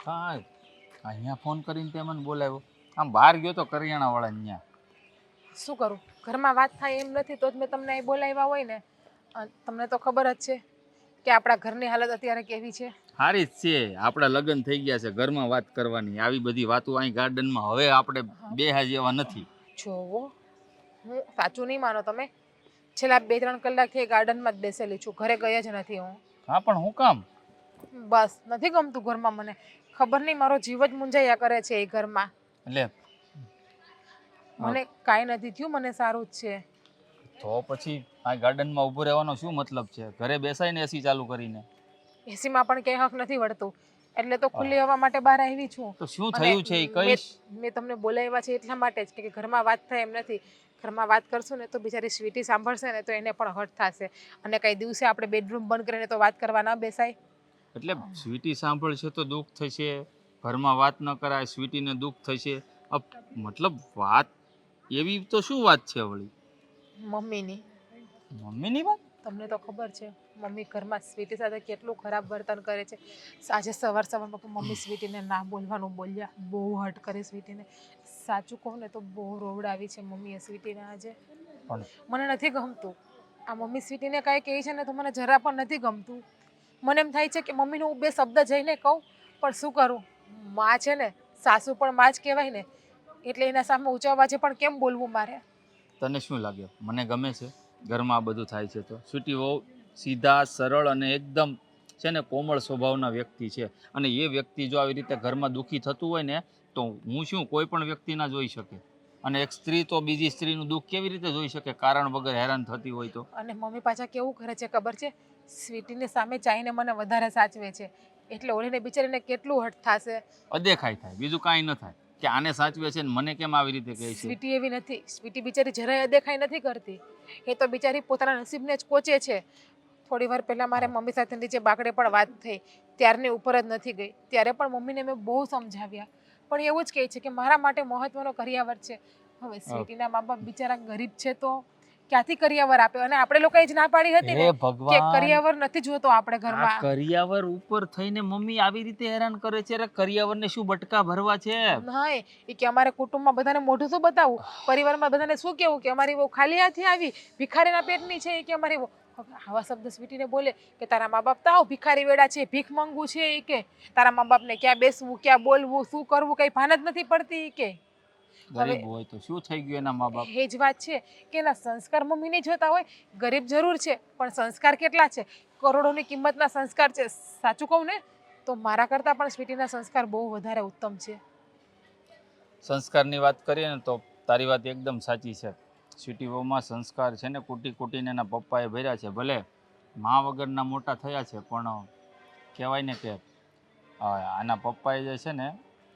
હા, અહીંયા ફોન કરીને તે મને બોલાવ્યો. આમ બહાર ગયો તો કરિયાણાવાળા અહીંયા. શું કરું, ઘરમાં વાત થાય એમ નથી તો જ મેં તમને અહીં બોલાવ્યા હોય ને. તમને તો ખબર જ છે કે આપણા ઘરની હાલત અત્યારે કેવી છે. સારી જ છે, આપણા લગ્ન થઈ ગયા છે, ઘરમાં વાત કરવાની. આવી બધી વાતો અહીં ગાર્ડનમાં હવે આપણે બેહા જેવા નથી. જોવો, હું સાચું નહીં માનો તમે. છેલ્લા 2-3 કલાકથી ગાર્ડનમાં જ બેસેલી છું, ઘરે ગઈ જ નથી હું. હા, પણ હું કામ? બસ નથી ગમતું ઘરમાં મને. ખબર નહીં, મારો જીવ જ મૂંઝાયા કરે છે એ ઘરમાં. એટલે મને કાંઈ નથી થયું, મને સારું જ છે. તો પછી આ ગાર્ડનમાં ઊભો રહેવાનો શું મતલબ છે? ઘરે બેસાય ને એસી ચાલુ કરીને. એસીમાં પણ ક્યાંય હક નથી વળતું, એટલે તો ખુલ્લી હવા માટે બહાર આવી છું. તો શું અને થયું છે એ કહીશ. મેં તમને બોલાવ્યા છે એટલા માટે જ કે ઘરમાં વાત થાય એમ નથી. ઘરમાં વાત કરશું ને તો બિચારી સ્વીટી સાંભળશે ને તો એને પણ હર્ટ થશે. અને કઈ દિવસે આપણે બેડરૂમ બંધ કરીને તો વાત કરવા ના બેસાય. એટલે સ્વીટી સાંભળશે તો દુઃખ થશે, ઘરમાં વાત ન કરાય સ્વીટીને દુઃખ થશે. મતલબ વાત એવી તો શું વાત છે વળી? મમ્મીની. મમ્મીની વાત? તમને તો ખબર છે મમ્મી ઘરમાં સ્વીટી સાથે કેટલું ખરાબ વર્તન કરે છે. આજે સવારમાં મમ્મી સ્વીટીને ના બોલવાનું બોલ્યા, બહુ હર્ટ કરે સ્વીટીને. સાચું કહું ને તો બહુ રોવડાવી છે મમ્મીએ સ્વીટીને આજે. મને નથી ગમતું આ મમ્મી સ્વીટીને કાંઈ કહે છે ને તો મને જરા પણ નથી ગમતું. મને એમ થાય છે કે મમ્મીને હું 2 શબ્દ જઈને કહું, પણ શું કરું, માં છે ને, સાસુ પણ માં જ કહેવાય ને, એટલે એના સામે ઊંચા અવાજે પણ કેમ બોલવું મારે? તને શું લાગે મને ગમે છે ઘરમાં આ બધું થાય છે તો? સ્વીટી બહુ સીધા સરળ અને એકદમ છે ને કોમળ સ્વભાવના વ્યક્તિ છે. અને એ વ્યક્તિ જો આવી રીતે ઘરમાં દુઃખી થતું હોય ને તો હું શું કોઈ પણ વ્યક્તિ ના જોઈ શકે. અને એક સ્ત્રી તો બીજી સ્ત્રીનું દુઃખ કેવી રીતે જોઈ શકે કારણ વગર હેરાન થતી હોય તો? અને મમ્મી પાછા કેવું કરે છે ખબર છે? સ્વીટીની સામે ચાઈને મને વધારે સાચવે છે, એટલે ઓલીને બિચારીને કેટલું હર્ટ થશે. અદેખાઈ થાય, બીજું કાંઈ ન થાય કે આને સાચવે છે ને મને કેમ આવી રીતે કહે છે. સ્વીટી એવી નથી. સ્વીટી બિચારી જરાય અદેખાઈ નથી કરતી. એ તો બિચારી પોતાના નસીબને જ કોચે છે. થોડી વાર પહેલા મારે મમ્મી સાથે નીચે બાકડે પણ વાત થઈ, ત્યારની ઉપર જ નથી ગઈ. ત્યારે પણ મમ્મીને મેં બહુ સમજાવ્યા, પણ એવું જ કહે છે કે મારા માટે મહત્વનો કરિયાવર છે. હવે સ્વીટીના મા બાપ બિચારા ગરીબ છે તો ક્યાંથી કરિયાવર આપે? અને આપણે લોકોએ જ ના પાડી હતી ને કે કરિયાવર નથી જોતો આપણે ઘરમાં. કરિયાવર ઉપર થઈને મમ્મી આવી રીતે હેરાન કરે છે. અરે કરિયાવરને શું બટકા ભરવા છે? નહીં, એ કે અમારે કુટુંબમાં બધાને મોઢું શું બતાવવું, પરિવારમાં બધાને શું કેવું કે અમારી બહુ ખાલી હાથે આવી, ભિખારીના પેટની છે. એ કે અમારી આવા શબ્દ સ્વીટીને બોલે કે તારા મા બાપ તો આવ ભિખારી વેડા છે, ભીખ માંગવું છે. એ કે તારા મા બાપને ક્યાં બેસવું, ક્યાં બોલવું, શું કરવું કઈ ભાન જ નથી પડતી. કે ગરીબ હોય તો શું થઈ ગયું એના મા બાપ? એ જ વાત છે કે એના સંસ્કાર મમ્મી નહીં જોતા હોય. ગરીબ જરૂર છે પણ સંસ્કાર કેટલા છે, કરોડોની કિંમતના સંસ્કાર છે. સાચું કહું ને તો મારા કરતાં પણ સ્વીટીના સંસ્કાર બહુ વધારે ઉત્તમ છે. સંસ્કારની વાત કરીએ ને તો તારી વાત એકદમ સાચી છે. સ્વીટી વહુમાં સંસ્કાર છે ને કૂટી કૂટીને એના પપ્પાએ ભર્યા છે. ભલે મા વગરના મોટા થયા છે પણ કહેવાય ને કે આના પપ્પાએ જે છે ને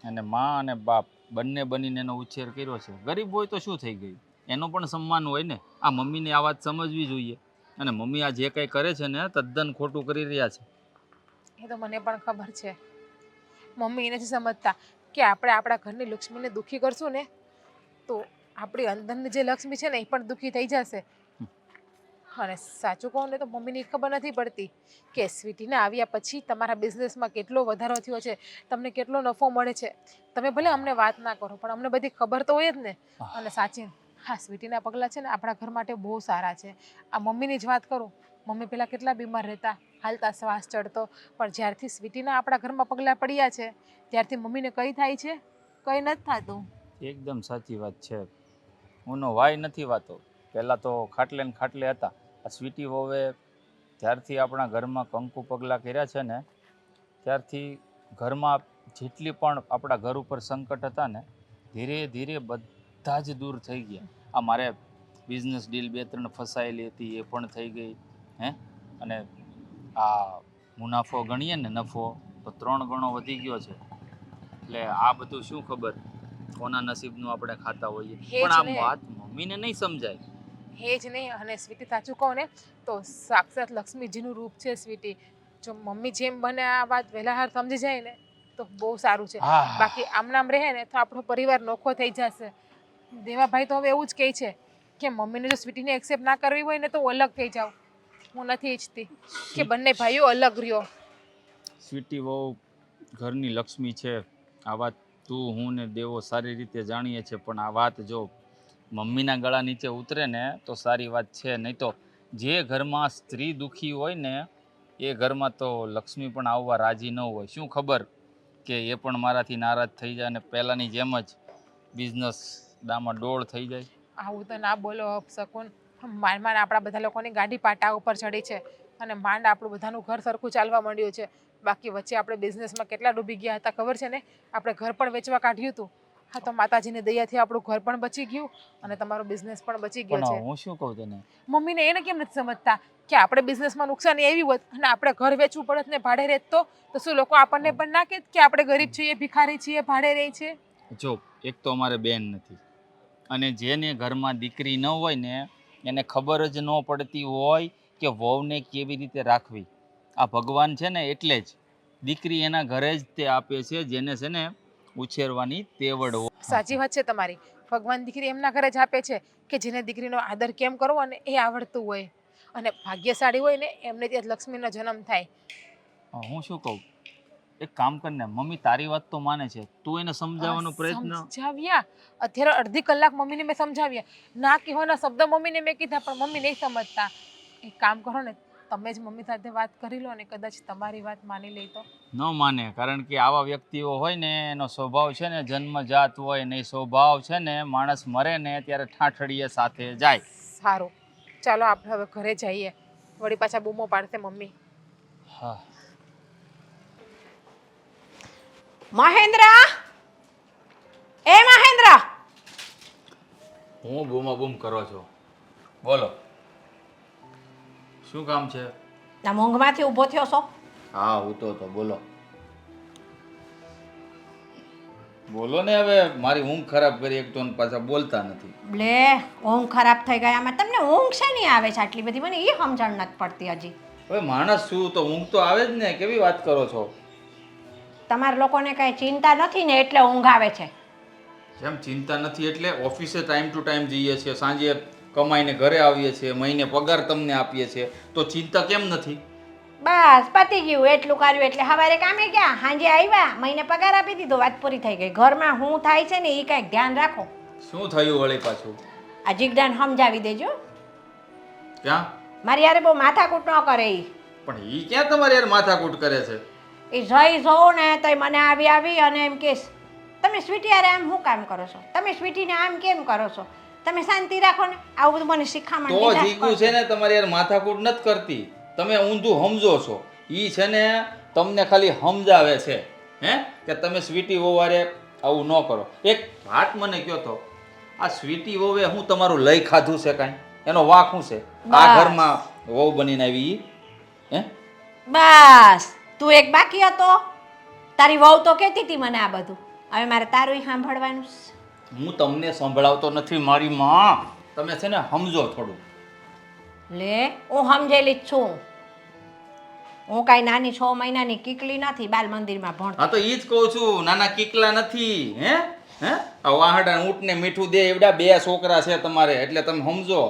એને મા અને બાપ બંને બનીને એનો ઉછેર કર્યો છે. ગરીબ હોય તો શું થઈ ગયું, એનું પણ સન્માન હોય ને. આ મમ્મીને આ વાત સમજવી જોઈએ. અને મમ્મી આ જે કંઈ કરે છે ને તદ્દન ખોટું કરી રહ્યા છે. એ તો મને પણ ખબર છે. મમ્મી એ નથી સમજતા કે આપણે આપણા ઘરની લક્ષ્મીને દુઃખી કરશું ને તો આપણી અંદરની જે લક્ષ્મી છે ને એ પણ દુઃખી થઈ જશે. અને સાચું કહું ને તો મમ્મીને ખબર નથી પડતી કે સ્વીટીને આવ્યા પછી તમારા બિઝનેસમાં કેટલો વધારો થયો છે, તમને કેટલો નફો મળે છે. તમે ભલે અમને વાત ના કરો પણ અમને બધી ખબર તો હોય જ ને. અને સાચી હા, સ્વીટીના પગલાં છે ને આપણા ઘર માટે બહુ સારા છે. આ મમ્મીની જ વાત કરું, મમ્મી પહેલાં કેટલા બીમાર રહેતા, હાલતા શ્વાસ ચડતો, પણ જ્યારથી સ્વીટીના આપણા ઘરમાં પગલાં પડ્યા છે ત્યારથી મમ્મીને કઈ થાય છે? કંઈ નથી થતું. એકદમ સાચી વાત છે. હુંનો વાય નથી વાતો. પહેલાં તો ખાટલે ને ખાટલે હતા. આ સ્વીટી વહુએ જ્યારથી આપણા ઘરમાં કંકુ પગલાં કર્યા છે ને ત્યારથી ઘરમાં જેટલી પણ આપણા ઘર ઉપર સંકટ હતા ને ધીરે ધીરે બધા જ દૂર થઈ ગયા. આ મારે બિઝનેસ ડીલ 2-3 ફસાયેલી હતી એ પણ થઈ ગઈ. અને આ મુનાફો ગણીએ ને નફો, તો 3 ગણો વધી ગયો છે. એટલે આ બધું શું ખબર કોના નસીબનું આપણે ખાતા હોઈએ. એ જ પણ આ ને. વાત મમ્મીને નહીં સમજાય. એ જ નહીં. અને સ્વીટી સાચું કહું ને તો સાક્ષાત લક્ષ્મીજીનું રૂપ છે સ્વીટી. જો મમ્મી જેમ બને આ વાત વહેલા હાર સમજી જાય ને તો બહુ સારું છે. હા. બાકી આમ નામ રહે ને તો આપણો પરિવાર નોખો થઈ જશે. દેવાભાઈ તો હવે એવું જ કહે છે કે મમ્મીને જો સ્વીટીને એક્સેપ્ટ ના કરવી હોય ને તો હું અલગ થઈ જાઉં. હું નથી ઈચ્છતી કે બંને ભાઈઓ અલગ રહ્યો. સ્વીટી બહુ ઘરની લક્ષ્મી છે. આ વાત તું હું ને દેવો સારી રીતે જાણીએ છીએ, પણ આ વાત જો મમ્મીના ગળા નીચે ઉતરે ને તો સારી વાત છે. નહીં તો જે ઘરમાં સ્ત્રી દુઃખી હોય ને એ ઘરમાં તો લક્ષ્મી પણ આવવા રાજી ન હોય. શું ખબર કે એ પણ મારાથી નારાજ થઈ જાય અને પહેલાંની જેમ જ બિઝનેસ ડામાડોળ થઈ જાય. આવું તો ના બોલો શકુન. માંડ માંડ આપણા બધા લોકોની ગાડી પાટા ઉપર ચડી છે અને માંડ આપણું બધાનું ઘર સરખું ચાલવા માંડ્યું છે. બાકી વચ્ચે આપણે બિઝનેસમાં કેટલા ડૂબી ગયા હતા ખબર છે ને. આપણે ઘર પણ વેચવા કાઢ્યું હતું. હા તો માતાજીની દયાથી આપણું ઘર પણ બચી ગયું અને તમારો બિઝનેસ પણ બચી ગયો છે. પણ હું શું કહું તને, મમ્મીને એને કેમ નથી સમજતા કે આપણે બિઝનેસમાં નુકસાની આવી હોત અને આપણે ઘર વેચવું પડત ને ભાડે રહેત તો શું લોકો આપણને પણ ના કહેત કે આપણે ગરીબ છીએ, ભિખારી છીએ, ભાડે રહી છે? જો એક તો અમારે બેન નથી અને જેને ઘરમાં દીકરી ન હોય ને એને ખબર જ ન પડતી હોય કે વહુને કેવી રીતે રાખવી. આ ભગવાન છે ને એટલે જ દીકરી એના ઘરે જ તે આપે છે જેને છે ને ઉછેરવાની તેવડ હોય. સાચી વાત છે તમારી. ભગવાન દીકરી એમના ઘરે જ આપે છે કે જેને દીકરીનો આદર કેમ કરવો ને એ આવડતું હોય અને ભાગ્યશાળી હોય ને એમને ત્યાં લક્ષ્મીનો જન્મ થાય. હું શું કહું, એક કામ કરને, મમ્મી તારી વાત તો માને છે, તું એને સમજાવવાનો પ્રયત્ન. સમજાવ્યા અત્યારે અડધી કલાક મમ્મીને મેં સમજાવ્યા. ના કહેવાના શબ્દ મમ્મીને મેં કીધા પણ મમ્મી નહીં સમજતા. એક કામ કરો ને તમે જ મમ્મી સાથે વાત કરી લો ને કદાચ તમારી વાત માની લે તો. ન માને, કારણ કે આવા વ્યક્તિઓ હોય ને એનો સ્વભાવ છે ને જન્મજાત હોય ને એ સ્વભાવ છે ને માણસ મરે ને ત્યારે ઠાઠડીએ સાથે જાય. સારું ચાલો આપણે હવે ઘરે જઈએ. વળી પાછા બૂમો પાડશે મમ્મી. હા. મહેન્દ્ર, એ મહેન્દ્ર, હું બૂમ કરો છો? બોલો, શું કામ છે? ના મોંઘમાંથી ઊભો થયો છો? હા હું તો બોલો બોલો ને. હવે મારી ઊંઘ ખરાબ કરી એક તો ને પાછા બોલતા નથી. લે ઊંઘ ખરાબ થઈ ગયામાં તમને ઊંઘ શેની આવે છે આટલી બધી? મને એ સમજણ નથી પડતી હજી. હવે માણસ શું તો ઊંઘ તો આવે જ ને. કેવી વાત કરો છો? તમારા લોકોને કઈ ચિંતા નથી ને એટલે ઊંઘ આવે છે. જેમ ચિંતા નથી એટલે ઓફિસે ટાઈમ ટુ ટાઈમ જઈએ છીએ, સાંજે કમાઈને ઘરે આવીએ છીએ, મહિને પગાર તમને આપીએ છીએ, તો ચિંતા કેમ નથી? બસ પતી ગયું. એટલું કર્યું એટલે સવારે કામે ગયા, સાંજે આવ્યા, મહિને પગાર આપી દીધો, વાત પૂરી થઈ ગઈ. ઘરમાં શું થાય છે ને એ કંઈક ધ્યાન રાખો. શું થયું વળી પાછું? આ જીગડાને સમજાવી દેજો. ક્યાં? મારી યારે બહુ માથાકૂટ ન કરે એ. પણ ઈ ક્યાં તમારી યાર માથાકૂટ કરે છે? એ જઈ જોઉં ને તો મને આવી અને એમ કહેશ તમે સ્વીટી યારે આમ શું કામ કરો છો? તમે સ્વીટીને આમ કેમ કરો છો? તમે શાંતિ રાખો ને. આવું બધું મને શીખામણ તો જીગુ છે ને તમારી યાર માથાકૂટ નથી કરતી, તમે ઊંધું સમજો છો. ઈ છે ને તમને ખાલી સમજાવે છે કે તમે સ્વીટી વહુવારે આવું ન કરો. એક વાત મને કહો તો, આ સ્વીટી વહુએ હું તમારું લઈ ખાધું છે કાંઈ? એનો વાંક શું છે? આ ઘરમાં વહુ બનીને આવી હે? બસ તું એક બાકી હતો. તારી વહુ તો કહેતી હતી મને આ બધું. હવે મારે તારું સાંભળવાનું છે. હું તમને સંભળાવતો નથી મારી માં, તમે છે ને સમજો થોડું. લે હું સમજેલી જ છું. હું કાંઈ નાની 6 મહિનાની કીકલી નથી બાલ મંદિરમાં ભણતી. હા તો ઈ જ કહું છું, નાના કીકલા નથી. હે આ વાહડા ઊંટને મીઠું દે એવડા 2 છોકરા છે તમારે, એટલે તમે સમજો.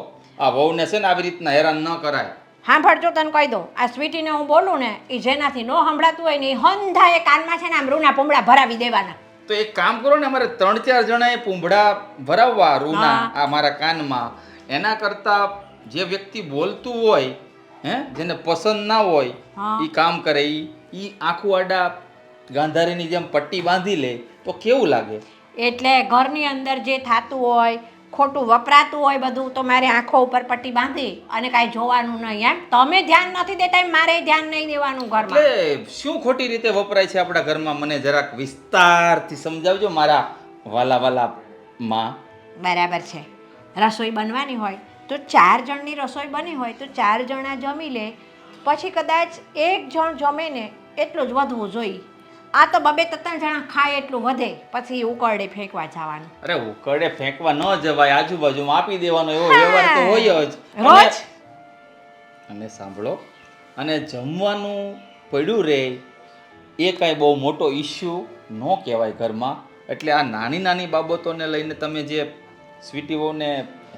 આ વહુને છે ને આવી રીતના હેરાન ન કરાય. સાંભળજો તને કહી દઉં, આ સ્વીટીને હું બોલું ને એ જેનાથી ન સંભળાતું હોય ને એ હંધા એ કાનમાં છે ને આમ રૂના પૂંબડા ભરાવી દેવાના. તો એક કામ કરો ને, અમારે 3-4 જણાએ પૂંભડા ભરાવવા રૂના આ મારા કાનમાં. એના કરતા જે વ્યક્તિ બોલતું હોય જેને પસંદ ના હોય એ કામ કરે, ઈ આખું આડા ગાંધારીની જેમ પટ્ટી બાંધી લે તો કેવું લાગે? એટલે ઘરની અંદર જે થતું હોય ખોટું વપરાતું હોય બધું તો મારે આંખો ઉપર પટ્ટી બાંધી અને કાંઈ જોવાનું નહીં. એમ તમે ધ્યાન નથી દેતા એમ મારે ધ્યાન નહીં દેવાનું ઘરમાં. એટલે શું ખોટી રીતે વપરાય છે આપણા ઘરમાં? મને જરાક વિસ્તારથી સમજાવજો મારા વાલા વાલા માં. બરાબર છે. રસોઈ બનવાની હોય તો 4 જણની રસોઈ બની હોય તો 4 જણા જમી લે. પછી કદાચ એક જણ જમે ને એટલું જ વધવું જોઈએ. આ તો બબે ત્રણ જણા ખાય એટલું વધે, પછી ઉકરડે ફેંકવા જવાનું. અરે ઉકળે ફેંકવા ન જવાય, આજુબાજુમાં આપી દેવાનો એવો વ્યવહાર તો હોય જ. રોજ અને સાંભળો, અને જમવાનું પડ્યું રહે એ કાંઈ બહુ મોટો ઇસ્યુ ન કહેવાય ઘરમાં. એટલે આ નાની નાની બાબતોને લઈને તમે જે સ્વીટી વહુને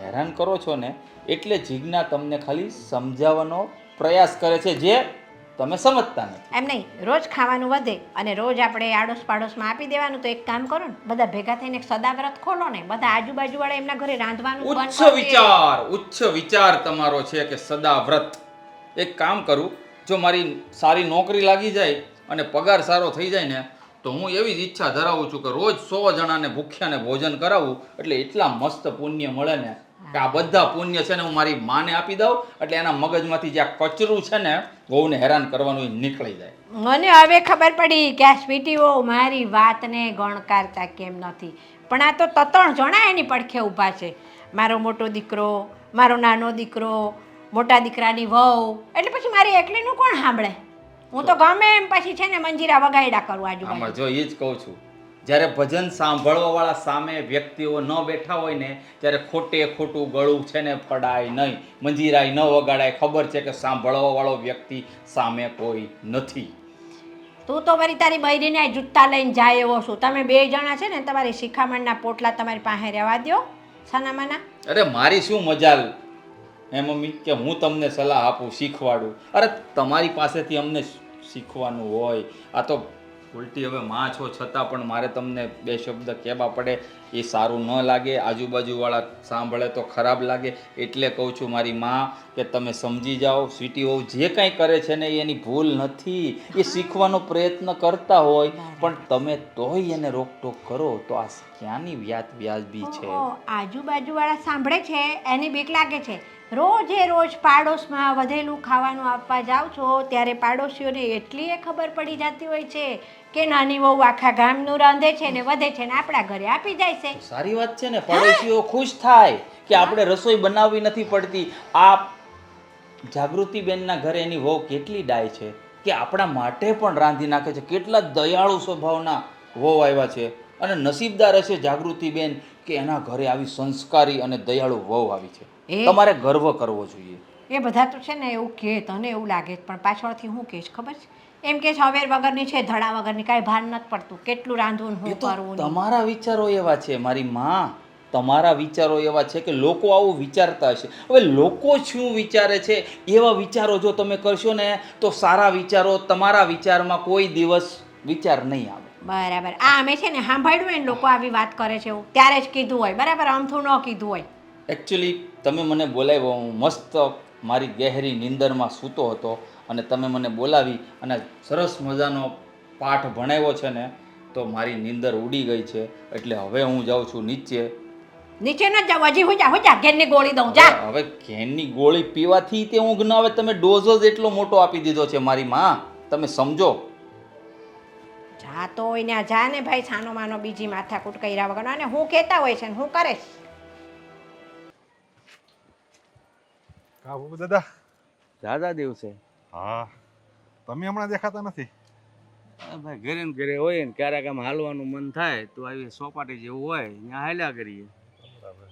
હેરાન કરો છો ને, એટલે જીજ્ઞા તમને ખાલી સમજાવવાનો પ્રયાસ કરે છે, જે તમે સમજતા નથી. એમ નહીં, રોજ ખાવાનું વધે અને રોજ આપણે આડોશ પાડોશમાં આપી દેવાનું. તો એક કામ કરો ને, બધા ભેગા થઈને એક સદાવ્રત ખોલો ને, બધા આજુબાજુવાળા એમના ઘરે રાંધવાનું બંધ ઉચ્ચ વિચાર તમારો છે કે સદા વ્રત. એક કામ કરું, જો મારી સારી નોકરી લાગી જાય અને પગાર સારો થઈ જાય ને, તો હું એવી જ ઈચ્છા ધરાવું છું કે રોજ 100 જણાને ભૂખ્યાને ભોજન કરાવું. એટલે એટલા મસ્ત પુણ્ય મળે ને કે આ બધા પુણ્ય છે ને હું મારી માને આપી દઉં. એટલે એના મગજમાંથી જે આ કચરું છે ને વહુને હેરાન કરવાનું એ નીકળી જાય. મને હવે ખબર પડી કે આ સ્વીટીઓ મારી વાતને ગણકારતા કેમ નથી. પણ આ તો 3 જણા એની પડખે ઊભા છે. મારો મોટો દીકરો, મારો નાનો દીકરો, મોટા દીકરાની વહુ, એટલે પછી મારી એકલીનું કોણ સાંભળે? હું તો ગમે એમ પછી છે ને મંજીરા વગાડ્યા કરું આજુબાજુ. આમાં જો એ જ કહું છું, જ્યારે ભજન સાંભળવા વાળા સામે વ્યક્તિઓ ન બેઠા હોય ને, ત્યારે ખોટે ખોટું ગળું છે ને ફડાય નહીં, મંજીરાય ન વગાડાય. ખબર છે કે સાંભળવા વાળો વ્યક્તિ સામે કોઈ નથી. તું તો વળી તારી બૈરીને જૂતા લઈને જાય એવો છું. તમે 2 જણા છે ને, તમારી શિખામણના પોટલા તમારી પાસે રહેવા દો સાનામાના. અરે મારી શું મજાલ હે મમ્મી કે હું તમને સલાહ આપું, શીખવાડું? અરે તમારી પાસેથી અમને શીખવાનું હોય. આ તો ઉલટી હવે માં છો છતાં પણ મારે તમને 2 શબ્દ કહેવા પડે, એ સારું ન લાગે, આજુબાજુવાળા સાંભળે તો ખરાબ લાગે. એટલે કહું છું મારી માં કે તમે સમજી જાઓ. સ્વીટી વહુ જે કાંઈ કરે છે ને એ એની ભૂલ નથી, એ શીખવાનો પ્રયત્ન કરતા હોય, પણ તમે તોય એને રોકટોક કરો તો આ ક્યાંની વ્યાજબી છે? આજુબાજુવાળા સાંભળે છે એની બીક લાગે છે. રોજે રોજ પાડોશમાં વધેલું ખાવાનું આપવા જાઓ છો ત્યારે પાડોશીઓને એટલી ખબર પડી જતી હોય છે કે નાની વહુ આખા ગામનું રાંધે છે ને વધે છે ને આપણા ઘરે આપી જાય છે. સારી વાત છે ને, પાડોશીઓ ખુશ થાય કે આપણે રસોઈ બનાવવી નથી પડતી. આ જાગૃતિબેનના ઘરે એની વહુ કેટલી ડાય છે કે આપણા માટે પણ રાંધી નાખે છે. કેટલા દયાળુ સ્વભાવના વહુ આવ્યા છે, અને નસીબદાર હશે જાગૃતિબેન કે એના ઘરે આવી સંસ્કારી અને દયાળુ વહુ આવી છે. તમારે ગર્વ કરવો જોઈએ. એ બધા તો છે ને એવું કહે, તને એવું લાગે, પણ પાછળથી હું કહીશ ખબર છે? એમ કે હવેર વગરની છે, ધડા વગરની, કાંઈ ભાન નથી પડતું કેટલું રાંધવું એ શું તો કરવું. તમારા વિચારો એવા છે મારી માં, તમારા વિચારો એવા છે કે લોકો આવું વિચારતા હશે. હવે લોકો શું વિચારે છે એવા વિચારો જો તમે કરશો ને તો સારા વિચારો તમારા વિચારમાં કોઈ દિવસ વિચાર નહીં આવે. બરાબર. આ અમે છે ને સાંભળ્યું એને લોકો આવી વાત કરે છે એવું ત્યારે જ કીધું હોય, બરાબર? અમથું ન કીધું હોય. એકચ્યુઅલી તમે મને બોલાવ્યો, હું મસ્ત મારી ગહેરી નીંદરમાં સૂતો હતો અને તમે મને બોલાવી અને સરસ મજાનો પાઠ ભણાવ્યો છે ને, તો મારી નીંદર ઉડી ગઈ છે. એટલે હવે હું જાઉં છું નીચે. નીચે ન જાવ, હજી હું જા ઘેરની ગોળી દઉં, જા. હવે ઘેરની ગોળી પીવાથી તે ઊંઘ ન આવે? તમે ડોઝ જ એટલો મોટો આપી દીધો છે મારી માં, તમે સમજો. જા તો હોય ને જા ને ભાઈ, છાનો માનો બીજી માથાકૂટ કર્યા વગર. અને હું કહેતા હોય છે ને હું કરે? કા બાબુ દાદા? દાદા દિવસે હા, તમે હમણાં દેખાતા નથી. ભાઈ ઘરે ને ઘરે હોય ને, ક્યારેક આમ હાલવાનું મન થાય તો આવી સોપાટી જેવું હોય ત્યાં હાલ્યા કરીએ. બરાબર.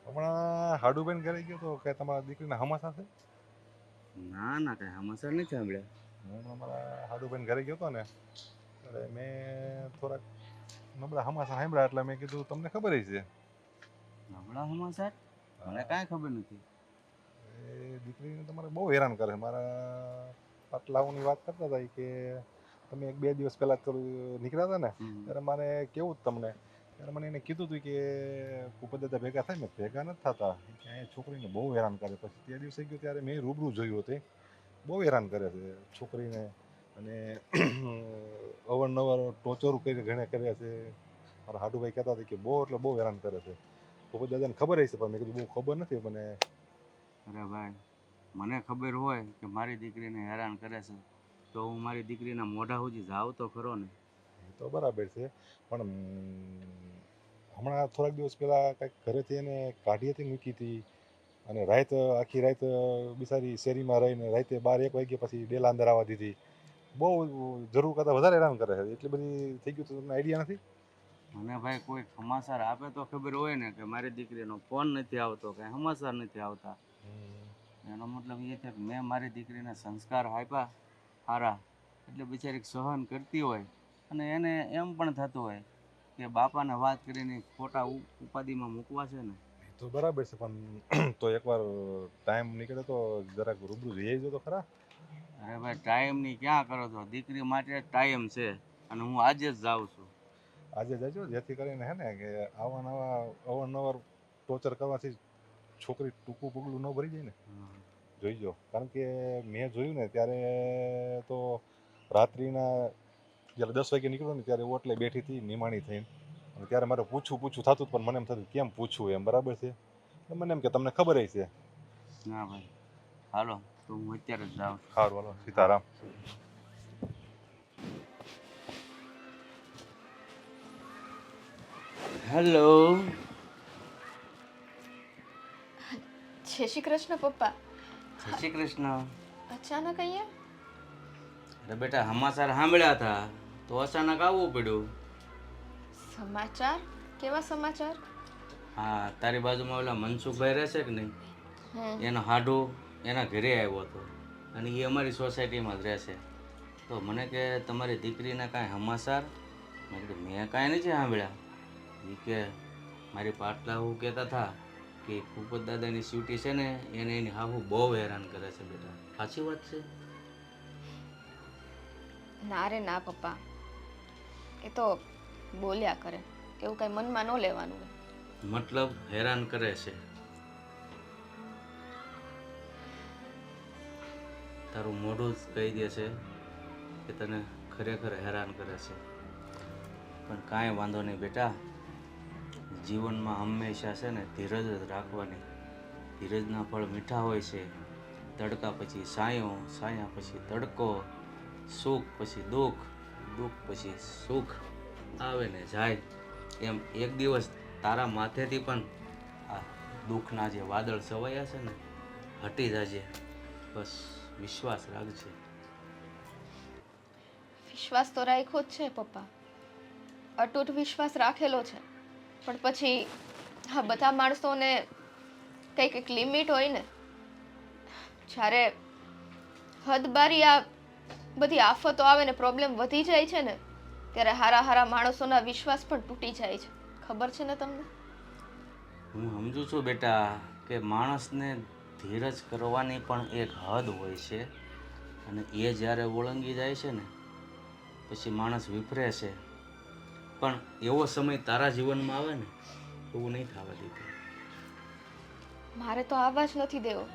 હમણાં હાડુબેન ઘરે ગયો તો કે તમારા દીકરીના હમાસા છે? ના ના, કઈ સમાચાર નથી સાંભળ્યા. હું અમારા હાડુબેન ઘરે ગયો હતો ને ત્યારે મેં થોડાક નબળા હમાસા સાંભળ્યા, એટલે મેં કીધું તમને ખબર છે. નબળા સમાચાર? મને કાંઈ ખબર નથી. એ દીકરીને તમારે બહુ હેરાન કરે. મારા પાટલાઓની વાત કરતા હતા કે તમે 1-2 દિવસ પહેલાં નીકળ્યા હતા ને ત્યારે મારે કેવું તમને, ત્યારે મને એને કીધું હતું કે કુપર દાદા ભેગા થાય ને, ભેગા નથી થતા, અહીંયા છોકરીને બહુ હેરાન કરે. પછી તે દિવસે ગયો ત્યારે મેં રૂબરૂ જોયું હતું, બહુ હેરાન કરે છે છોકરીને, અને અવારનવાર ટોર્ચર કરી ઘણે કર્યા છે. મારા હાડુભાઈ કહેતા હતા કે બહુ એટલે બહુ હેરાન કરે છે. કુપર દાદાને ખબર હશે, પણ મેં કીધું બહુ ખબર નથી મને. અરે ભાઈ, મને ખબર હોય કે મારી દીકરીને હેરાન કરે છે તો હું મારી દીકરીના મોઢા સુધી જાઉં તો ખરો ને. એ તો બરાબર છે, પણ હમણાં થોડાક દિવસ પહેલાં કંઈક ઘરેથી એને કાઢી હતી, મૂકી હતી, અને આખી રાત બિચારી શેરીમાં રહીને રાતે 12-1 વાગ્યા પછી ડેલા અંદર આવવા દીધી. બહુ જરૂર કરતાં વધારે હેરાન કરે છે. એટલી બધી થઈ ગયું તો તમને આઈડિયા નથી? મને ભાઈ કોઈ સમાચાર આપે તો ખબર હોય ને કે મારી દીકરીનો ફોન નથી આવતો, કાંઈ સમાચાર નથી આવતા. એનો મતલબ એ છે કે મેં મારી દીકરીને સંસ્કાર આપ્યા સારા, એટલે બિચારી સહન કરતી હોય અને એને એમ પણ થતું હોય કે બાપાને વાત કરીને ખોટા ઉપાધિમાં મૂકવા છે ને. એ તો બરાબર છે, પણ તો એકવાર ટાઈમ નીકળે તો જરાક રૂબરૂ જઈ આવજો તો ખરા. અરે ભાઈ ટાઈમની ક્યાં કરો છો, દીકરી માટે ટાઈમ છે અને હું આજે જ જાઉં છું. આજે જજો, જેથી કરીને હે ને કે અવારનવાર ટોર્ચર કરવાથી છોકરી ટૂંકું પગલું ન ભરી જાય ને. જોઈજો, કારણ કે મેં જોયું ને ત્યારે તો રાત્રિના જ્યારે 10 વાગે નીકળ્યો ને ત્યારે ઓટલે બેઠી હતી નિમાણી થઈને, અને ત્યારે મારે પૂછવું થતું પણ મને એમ થતું કેમ પૂછવું એમ, બરાબર છે. એટલે મને એમ કે તમને ખબર છે. ના ભાઈ હાલો, તો હું અત્યારે જ જાઉં છું. સારું, હાલો, સીતારામ. હેલો. જય શ્રી કૃષ્ણ પપ્પા. જય શ્રી કૃષ્ણ. અચાનક અહીંયા? અરે બેટા સમાચાર સાંભળ્યા હતા તો અચાનક આવવું પડ્યું. સમાચાર? કેવા સમાચાર? હા, તારી બાજુમાં ઓલા મનસુખભાઈ રહેશે કે નહીં, હમ. એનો હાડુ એના ઘરે આવ્યો હતો અને એ અમારી સોસાયટીમાં જ રહેશે. તો મને કે તમારી દીકરીના કાંઈ સમાચાર? મેં કીધું મેં કાંઈ નથી સાંભળ્યા. એ કે મારી પાટલા હું કહેતા હતા કે ભૂપત દાદાની સ્વીટી છે ને એને એની હાહુ બહુ હેરાન કરે છે બેટા. સાચી વાત છે? ના રે ના પપ્પા, એ તો બોલ્યા કરે, એવું કઈ મનમાં ન લેવાનું હોય. મતલબ હેરાન કરે છે. તારું મોઢું જ કહી દે છે કે તને ખરેખર હેરાન કરે છે. પણ કાંઈ વાંધો નહીં બેટા, જીવનમાં હંમેશા છે ને ધીરજ જ રાખવાની. ધીરજના ફળ મીઠા હોય છે. તડકા પછી સાયો, સાયા પછી તડકો, સુખ પછી દુઃખ, દુઃખ પછી સુખ આવે ને જાય. એમ એક દિવસ તારા માથેથી પણ આ દુઃખના જે વાદળ છવાયા છે ને હટી જાજે. બસ વિશ્વાસ રાખજે. વિશ્વાસ તો રાખ્યો જ છે પપ્પા, અતૂટ વિશ્વાસ રાખેલો છે, પણ પછી આ બધા માણસોને કંઈક એક લિમિટ હોય ને. જ્યારે હદ બારી આ બધી આફતો આવે ને પ્રોબ્લેમ વધી જાય છે ને, ત્યારે હારા હારા માણસોના વિશ્વાસ પણ તૂટી જાય છે. ખબર છે ને તમને? હું સમજુ છું બેટા કે માણસને ધીરજ કરવાની પણ એક હદ હોય છે અને એ જ્યારે ઓળંગી જાય છે ને પછી માણસ વિફરે છે. પણ એવો સમય તારા જીવનમાં આવે ને એવું નહીં થવા દીધું. મારે તો આવા જ નથી દેવો,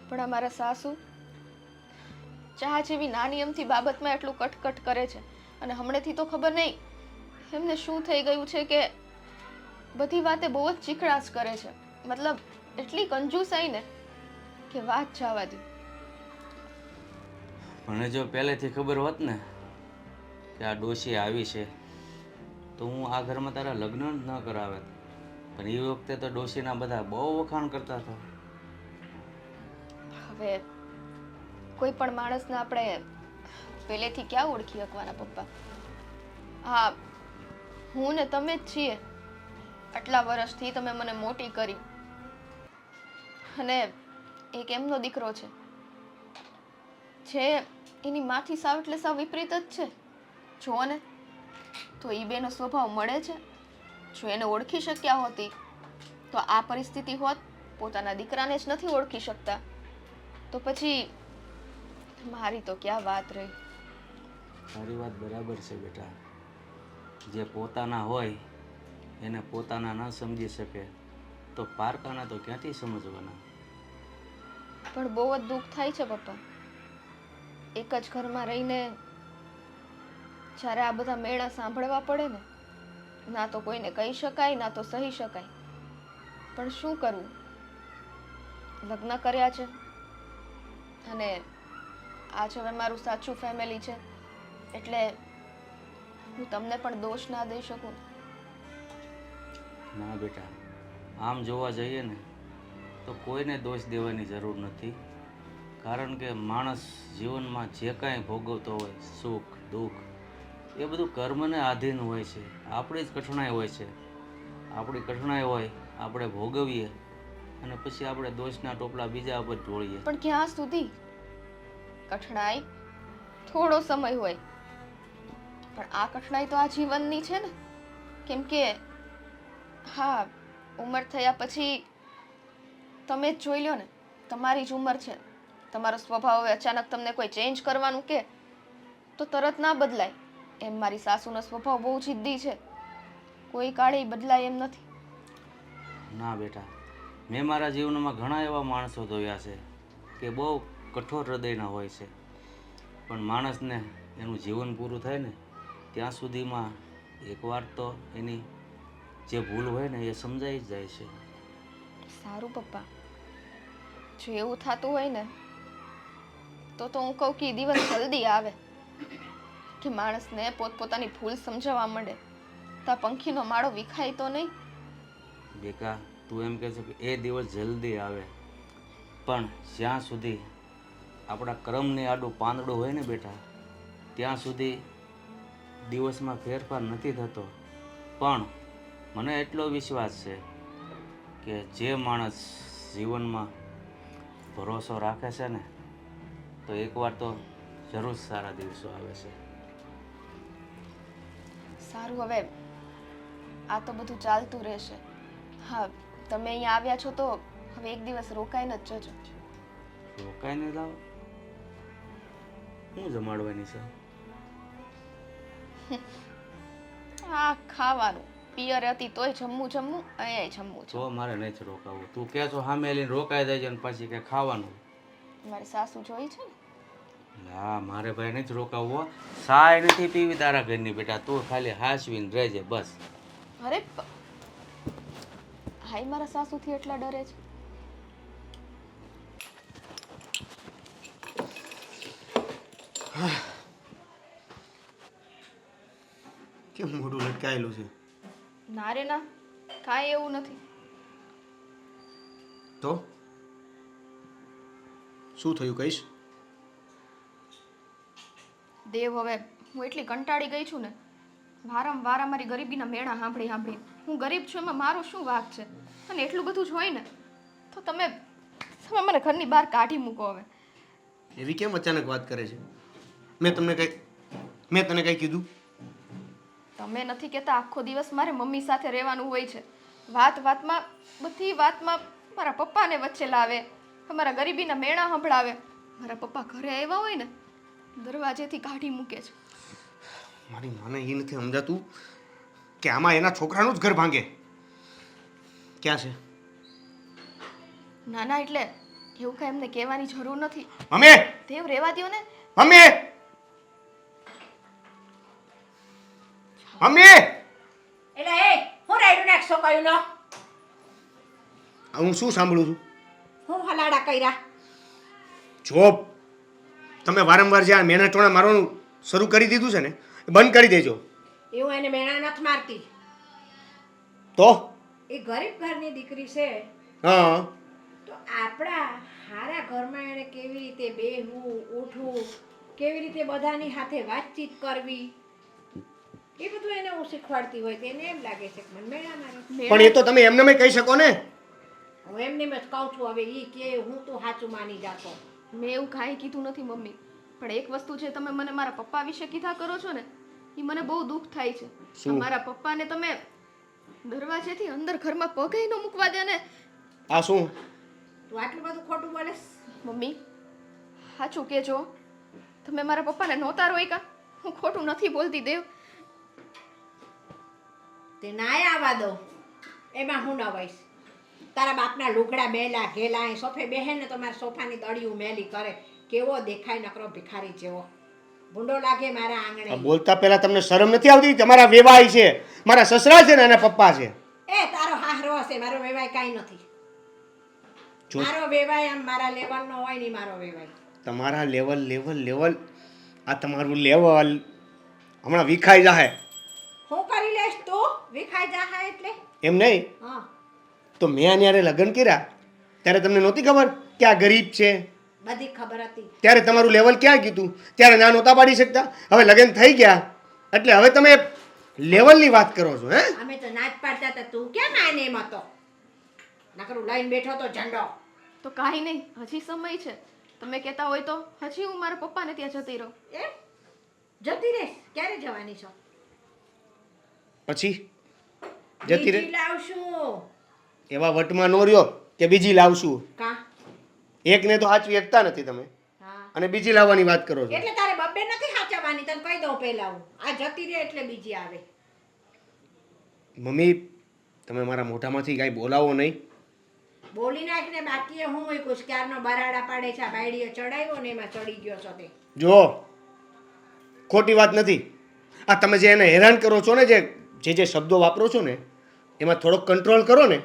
પણ અમારા સાસુ ચા જેવી નાની અમથી બાબતમાં એટલું કટકટ કરે છે, અને હમણાંથી તો ખબર નહીં એમને શું થઈ ગયું છે કે બધી વાતે બહુ જ ચીકણાશ કરે છે. મતલબ એટલી કંજૂસાઈ ને કે વાત જવા દે. મને જો પહેલેથી ખબર હોત ને કે આ ડોશી આવી છે તો હું આ ઘરમાં તારા લગ્ન જ ન કરાવેત. પણ એ વખતે તો ડોશીના બધા બહુ વખાણ કરતા હતા. હવે કોઈ પણ માણસને આપણે પહેલેથી ક્યાં ઓળખી શકવાના પપ્પા? હા, હું ને તમે જ છીએ. આટલા વર્ષથી તમે મને મોટી કરી, અને એક એમનો દીકરો છે જે એની માથી સાવ એટલે સાવ વિપરીત જ છે. જુઓ ને, તો એ બેનો સ્વભાવ મળે છે. જો એને ઓળખી શક્યા હોતી તો આ પરિસ્થિતિ હોત. પોતાના દીકરાને જ નથી ઓળખી શકતા તો પછી મારી તો ક્યાં વાત રહી. તારી વાત બરાબર છે બેટા. જે પોતાના હોય એને પોતાના ન સમજી શકે તો પારકાના તો ક્યાંથી સમજવાના. પણ બહુ જ દુઃખ થાય છે પપ્પા, એક જ ઘરમાં રહીને જ્યારે આ બધા મેળા સાંભળવા પડે ને, ના તો કોઈને કહી શકાય ના તો સહી શકાય. પણ શું કરવું, લગ્ન કર્યા છે અને આ જ હવે મારું સાચું ફેમિલી છે, એટલે હું તમને પણ દોષ ના દઈ શકું. ના બેટા, આમ જોવા જઈએ ને તો કોઈને દોષ દેવાની જરૂર નથી. કારણ કે માણસ જીવનમાં જે કાંઈ ભોગવતો હોય, સુખ દુઃખ, એ બધું કર્મને આધીન હોય છે. આપણી જ કઠણાઈ હોય છે. આપણી કઠણાઈ હોય આપણે ભોગવીએ અને પછી આપણે દોષના ટોપલા બીજા ઉપર ઢોળીએ. પણ ક્યાં સુધી? કઠણાઈ થોડો સમય હોય, પણ આ કઠણાઈ તો આ જીવનની છે ને. કેમ કે હા, ઉંમર થયા પછી તમે જ જોઈ લો ને, તમારી જ ઉંમર છે. તમારો સ્વભાવ હવે અચાનક તમને કોઈ ચેન્જ કરવાનું કે તો તરત ના બદલાય. એમ મારી સાસુનો સ્વભાવ બહુ જિદ્દી છે, કોઈ કાળે બદલાય એમ નથી. ના બેટા, મેં મારા જીવનમાં ઘણા એવા માણસો જોયા છે કે બહુ કઠોર હૃદયના હોય છે, પણ માણસને એનું જીવન પૂરું થાય ને ત્યાં સુધીમાં એકવાર તો એની જે ભૂલ હોય ને એ સમજાઈ જ જાય છે. સારું પપ્પા, જો એવું થતું હોય ને તો હું કહું કે ઈ દિવસ જલ્દી આવે કે માણસને પોતપોતાની ભૂલ સમજાવવા માંડે. તા પંખીનો માળો વિખાય તો નહીં. બેકા, તું એમ કહે છે કે એ દિવસ જલ્દી આવે, પણ જ્યાં સુધી આપણા કર્મની આડું પાંદડું હોય ને બેટા, ત્યાં સુધી દિવસમાં ફેરફાર નથી થતો. પણ મને એટલો વિશ્વાસ છે કે જે માણસ જીવનમાં ભરોસો રાખે છે ને તો એકવાર તો જરૂર સારા દિવસો આવે છે. સારું, હવે આ તો બધું ચાલતું રહેશે. હા, તમે અહીંયા આવ્યા છો તો હવે એક દિવસ રોકાઈને જ જજો. રોકાઈને જાઓ? હું જમાડવાની છે? આ ખાવાનું પિયર હતી તોય જમવું અહીંયા જમવું છે. તો મારે નથી રોકાવું. તું કહે છો સામે લઈને રોકાઈ જાય અને પછી કે ખાવાનું. મારી સાસુ જોઈ છે ને. હા, મારે ભાઈ નથી રોકાવું. સાય નથી પીવી તારા ઘરની બેટા, તું ખાલી હાસવીને રહેજે બસ. અરે હાય, મારા સાસુથી એટલા ડરે છે. કેમ મોઢું લટકાયેલું છે? ના રે ના, કાંઈ એવું નથી. તો શું થયું કહીશ? દેવ, હવે હું એટલી કંટાળી ગઈ છું ને, વારંવાર અમારી ગરીબીના મેળા સાંભળી. હું ગરીબ છું એમાં મારો શું વાંક છે? અને એટલું બધું જ હોય ને તો તમે મને ઘરની બહાર કાઢી મૂકો. હવે એવી કેમ અચાનક વાત કરે છે? મેં તને કઈ કીધું? તમે નથી કહેતા આખો દિવસ મારે મમ્મી સાથે રહેવાનું હોય છે. વાતમાં બધી વાતમાં મારા પપ્પાને વચ્ચે લાવે, અમારા ગરીબીના મેળા સંભળાવે. મારા પપ્પા ઘરે આવ્યા હોય ને દરવાજેથી કાઢી મૂકે છે. મારી માને એ નથી સમજાતું કે આમાં એના છોકરાનું જ ઘર ભાંગે. ક્યાં છે? ના એટલે એવું કાંઈ એમને કહેવાની જરૂર નથી. મમ્મી! દેવ, રહેવા દ્યો ને. મમ્મી! મમ્મી! એટલે એ હું રાયડું નાખશો કયું નો? હું શું સાંભળું છું? હું હલાડા કર્યા? જોબ તમે વારંવાર જે આ મેનાટોણા મારવાનું શરૂ કરી દીધું છે ને એ બંધ કરી દેજો. એવું એને મેણા નથી મારતી. તો એ ગરીબ ઘરની દીકરી છે હા, તો આપણા હારા ઘરમાં એને કેવી રીતે બેહવું, ઉઠવું, કેવી રીતે બધાની સાથે વાતચીત કરવી, એ બધું એને હું શીખવાડતી હોય તો એને એમ લાગે છે કે મને મેળા મારે. પણ એ તો તમે એમને કહી શકો ને. હું એમને જ કહું છું. હવે એ કે હું તો સાચું માની જાતો. મેં એવું કાંઈ કીધું નથી મમ્મી, પણ એક વસ્તુ છે, તમે મને મારા પપ્પા વિશે કીધા કરો છો ને એ મને બહુ દુઃખ થાય છે. મારા પપ્પાને તમે દરવાજેથી અંદર ઘરમાં પગે ન મૂકવા દે ને. આ શું? તું આટલું બધું ખોટું બોલેસ? મમ્મી સાચું કહેજો, તમે મારા પપ્પાને નહોતા રોક્યા? હું ખોટું નથી બોલતી દેવ. તે નાય આવવા દો, એમાં હું ન વઈશ. તારા બાપના લુગડા મેલા ઘેલા અહીં સોફે બેહે ને તો મારા સોફાની દળિયું મેલી કરે. કેવો દેખાય નકરો ભિખારી જેવો, ભૂંડો લાગે મારા આંગણે. બોલતા પહેલા તમને શરમ નથી આવતી? તમારા વેવાય છે, મારા સસરા છે ને એના પપ્પા છે. એ તારો હાહરો હશે, મારો વેવાય કાંઈ નથી. મારો વેવાય આમ મારા લેવલનો હોય નહીં. મારો વેવાય તમારા લેવલ આ તમારું લેવલ હમણાં વિખાઈ જાહે. હું કરી લેશ તું? વિખાઈ જાહે એટલે એમ નહીં હા. તો મેં આને યારે લગ્ન કર્યા ત્યારે તમને નહોતી ખબર કે આ ગરીબ છે, બધી ખબર હતી. ત્યારે તમારું લેવલ ક્યાં કીધું? ત્યારે ના નહોતા પાડી શકતા? હવે લગ્ન થઈ ગયા એટલે હવે તમે લેવલની વાત કરો છો હે? અમે તો નાચ પાડતા હતા, તું કેમ આને એમ હતો? નકરું લઈને બેઠો તો ઝંડો. તો કાંઈ નહીં, હજી સમય છે. તમે કહેતા હોય તો હજી હું મારા પપ્પાને ત્યાં જતી રહું. એમ જતી રહેશ? ક્યારે જવાની છો? પછી જતી રહે બીજી લાવશું. એવા વટમાં નો રહ્યો કે બીજી લાવશું. કા? એકને તો સાચવી એકતા નથી તમે હા. અને બીજી લાવવાની વાત કરો છો. એટલે તારે બબ્બે નથી સાચવવાની, તને કહી દઉં પહેલા હું. આ જતી રહે એટલે બીજી આવે. મમ્મી તમે મારા મોઢામાંથી કાંઈ બોલાવો નહીં. બોલી નાખને, બાકી હું મૂક્યું છે ક્યારનો બરાડા પાડે છે. આ બાયડીએ ચડાવ્યો ને એમાં ચડી ગયો છો તે. જો ખોટી વાત નથી. આ તમે જે એને હેરાન કરો છો ને, જે શબ્દો વાપરો છો ને, એમાં થોડોક કંટ્રોલ કરો ને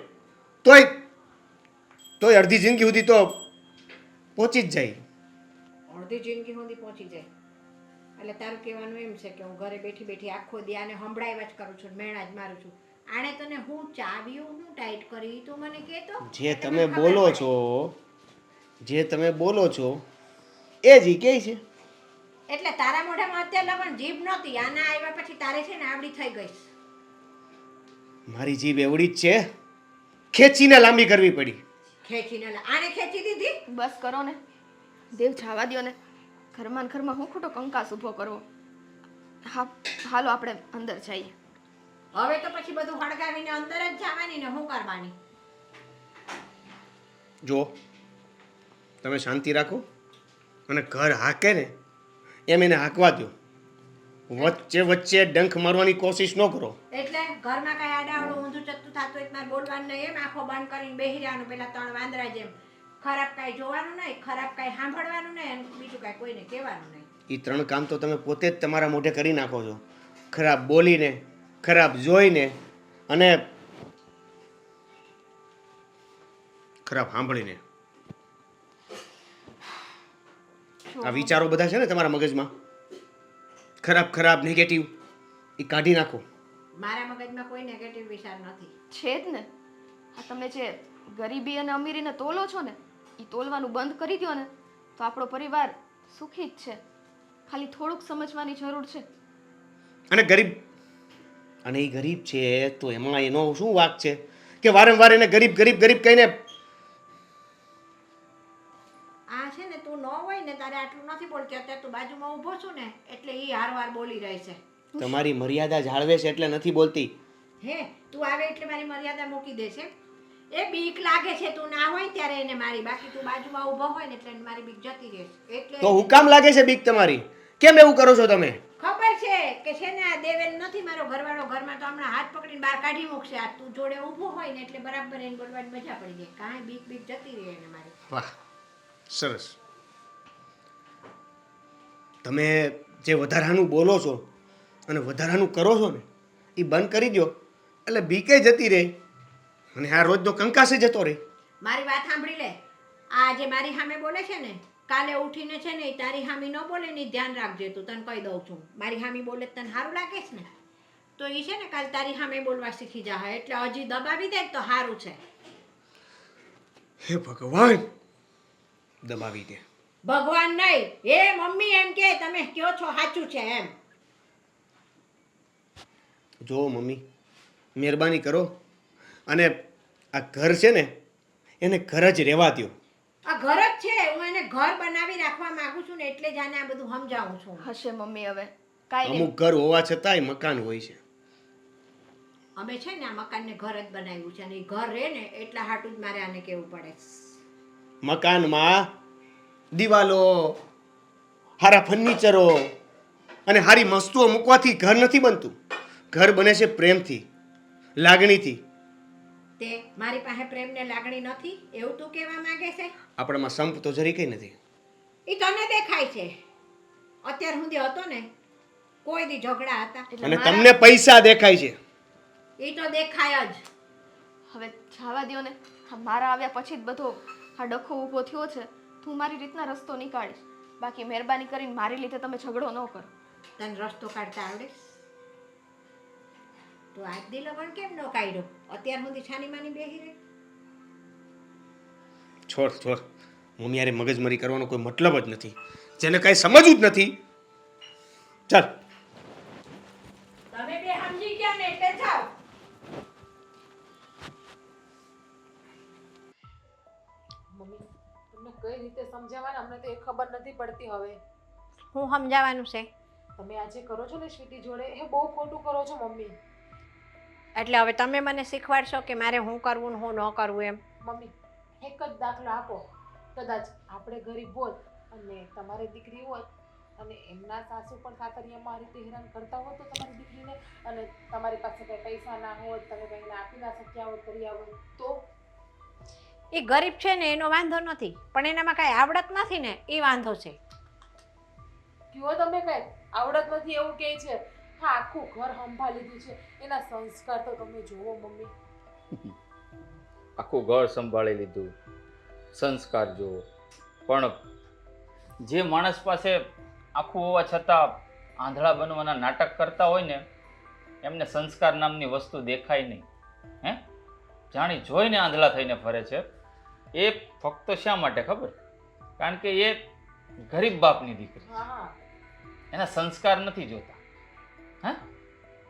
તોય અડધી જિંદગી સુધી તો પહોંચી જ જાય. અડધી જિંદગી સુધી પહોંચી જાય એટલે તારું કહેવાનું એમ છે કે હું ઘરે બેઠી બેઠી આખો દી આને સંભળાવ્યા જ કરું છું, મેળા જ મારું છું. આણે તને હું ચાવીઓ હું ટાઈટ કરી તો મને કહેતો. જે તમે બોલો છો એ જ ઈ કહે છે. એટલે તારા મોઢામાં અત્યારે લગન જીભ નહોતી, આના આવ્યા પછી તારે છે ને આવડી થઈ ગઈ. મારી જીભ એવડી જ છે, ખેંચીને લાંબી કરવી પડી. ખેંચીને આને ખેંચી દીધી. બસ કરો ને દેવ, જવા દ્યો ને. ઘરમાં ને ઘરમાં હું ખોટો કંકાસ ઊભો કરવો. હા, હાલો આપણે અંદર જઈએ. હવે તો પછી બધું હળગાવીને અંદર જ જવાની ને હું કરવાની? જો તમે શાંતિ રાખો અને ઘર હાકે ને એમ એને હાંકવા દો. વચ્ચે વચ્ચે ડંખ મારવાની કોશિશ ન કરો. એટલે ઘરમાં કઈ આડાવડું ઊંધું ચત્તું થતું હોય મારે બોલવાનું નહીં, એમ આંખો બંધ કરીને બેહી રહેવાનું પેલા 3 વાંદરા જેમ. ખરાબ કાંઈ જોવાનું નહીં, ખરાબ કાંઈ સાંભળવાનું નહીં, અને બીજું કાંઈ કોઈને કહેવાનું નહીં. એ 3 કામ તો તમે પોતે જ તમારા મોઢે કરી નાખો છો. ખરાબ બોલીને, ખરાબ જોઈને અને ખરાબ સાંભળીને. આ વિચારો બધા છે ને તમારા મગજમાં, ખરાબ ખરાબ નેગેટિવ, એ કાઢી નાખો. મારા મગજમાં કોઈ નેગેટિવ વિચાર નથી. છે જ ને. આ તમે જે ગરીબી અને અમીરીને તોલો છો ને, એ તોલવાનું બંધ કરી દો ને તો આપણો પરિવાર સુખી જ છે. ખાલી થોડુંક સમજવાની જરૂર છે. અને એ ગરીબ છે તો એમાં એનો શું વાંક છે કે વારંવાર એને ગરીબ ગરીબ ગરીબ કહીને? આ છે ને તું ન હોય ને તારે આટલું નથી બોલતી, અત્યારે તું બાજુમાં ઊભો છું ને એટલે ઈ હારવાર બોલી રહી છે. તમારી મર્યાદા જાળવે છે એટલે નથી બોલતી. હે તું આવે એટલે મારી મર્યાદા મૂકી દે છે. એ બીક લાગે છે તું ના હોય ત્યારે એને મારી, બાકી તું બાજુમાં ઊભો હોય ને એટલે મારી બીક જતી રહે. એટલે તો હું કામ લાગે છે બીક તમારી? કેમ એવું કરો છો તમે? ખબર છે કે છે ને આ દેવેન નથી મારો ઘરવાળો, ઘરમાં તો હમણાં હાથ પકડીને બહાર કાઢી મૂકશે. આ તું જોડે ઊભો હોય ને એટલે બરાબર એને બોલવાની મજા પડી જાય. કાંઈ બીક જતી રહે એને મારી. વાહ, સરસ. તમે જે વધારાનું બોલો છો અને વધારાનું કરો છો ને એ બંધ કરી દો એટલે બીકે જતી રહે અને આ રોજનો કંકાસે જતો રહે. મારી વાત સાંભળી લે. આ જે મારી સામે બોલે છે ને, કાલે ઉઠીને છે ને ઈ તારી હામી ન બોલે ને ઈ ધ્યાન રાખજે. તું તને કહી દઉં છું, મારી હામી બોલે તને સારું લાગે છે ને તો ઈ છે ને કાલે તારી સામે બોલવા શીખી જાય. એટલે હજી દબાવી દે તો સારું છે. હે ભગવાન, દબાવી દે. ભગવાન નહીં, એ મમ્મી એમ કે તમે કયો છો સાચું છે એમ. જો મમ્મી મહેરબાની કરો અને આ ઘર છે ને એને ઘર જ રહેવા દો. આ ઘર જ છે, હું એને ઘર બનાવી રાખવા માંગુ છું ને એટલે જ આને આ બધું સમજાવું છું. હશે મમ્મી, હવે કાંઈ નહીં. અમુક ઘર હોવા છતાંય મકાન હોય છે. અમે છે ને આ મકાનને ઘર જ બનાવ્યું છે અને એ ઘર રહે ને એટલા હાટું જ મારે આને કહેવું પડે. મકાનમાં દિવાલો, સારા ફર્નિચરો અને સારી વસ્તુઓ મૂકવાથી ઘર નથી બનતું. ઘર બને છે પ્રેમથી, લાગણીથી. તે મારી પાસે પ્રેમ ને લાગણી નથી એવું તું કહેવા માંગે છે? આપણામાં સંપ તો જરી કઈ નથી. એ તને દેખાય છે. અત્યાર સુધી હતો ને કોઈ દી ઝઘડા હતા? અને તમને પૈસા દેખાય છે. એ તો દેખાય જ. હવે જવા દ્યો ને. હા, મારા આવ્યા પછી જ બધો આ ડખો ઊભો થયો છે. તું મારી રીતના રસ્તો નીકાળીશ. બાકી મહેરબાની કરીને મારી લીધે તમે ઝઘડો ન કરો. તને રસ્તો કાઢતા આવડે? તો આજ દી લગન કેમ ન કાઢ્યો? અત્યાર સુધી છાની માની બેહી રહી. છોડ મમ્મી યારે મગજમારી કરવાનો કોઈ મતલબ જ નથી. જેને કાંઈ સમજવું જ નથી. ચાલ તમે બે સમજી ગયા ને એટલે જાઓ. મમ્મી તમને કઈ રીતે સમજાવવાના અમને તો એ ખબર નથી પડતી હવે. હું સમજાવવાનું છે તમે આજે કરો છો ને સ્વીટી જોડે એ બહુ ખોટું કરો છો મમ્મી. એટલે હવે તમે મને શીખવાડશો કે મારે શું કરવું ને શું ન કરવું એમ. મમ્મી એક જ દાખલો આપો. કદાચ આપણે ગરીબ હોત અને તમારી દીકરી હોત અને એમના સાસુ પણ સાકરિયામાં આ રીતે હેરાન કરતા હોત તો તમારી દીકરીને, અને તમારી પાસે કંઈ પૈસા ના હોત, તમે કંઈને આપી ના શક્યા હોત, કર્યા હોત તો? એ ગરીબ છે ને એનો વાંધો નથી, પણ એનામાં કાંઈ આવડત નથી ને એ વાંધો છે. કયો તમે કંઈ આવડત નથી એવું કહે છે. હા, આખું ઘર સંભાળી લીધું છે, એના સંસ્કાર તો તમે જુઓ મમ્મી. આખું ઘર સંભાળી લીધું, સંસ્કાર જુઓ. પણ જે માણસ પાસે આખું હોવા છતાં આંધળા બનવાના નાટક કરતા હોય ને એમને સંસ્કાર નામની વસ્તુ દેખાય નહીં. હે, જાણી જોઈને આંધળા થઈને ફરે છે. એ ફક્ત શા માટે ખબર? કારણ કે એ ગરીબ બાપની દીકરી, હા, એના સંસ્કાર નથી જોતા. હે,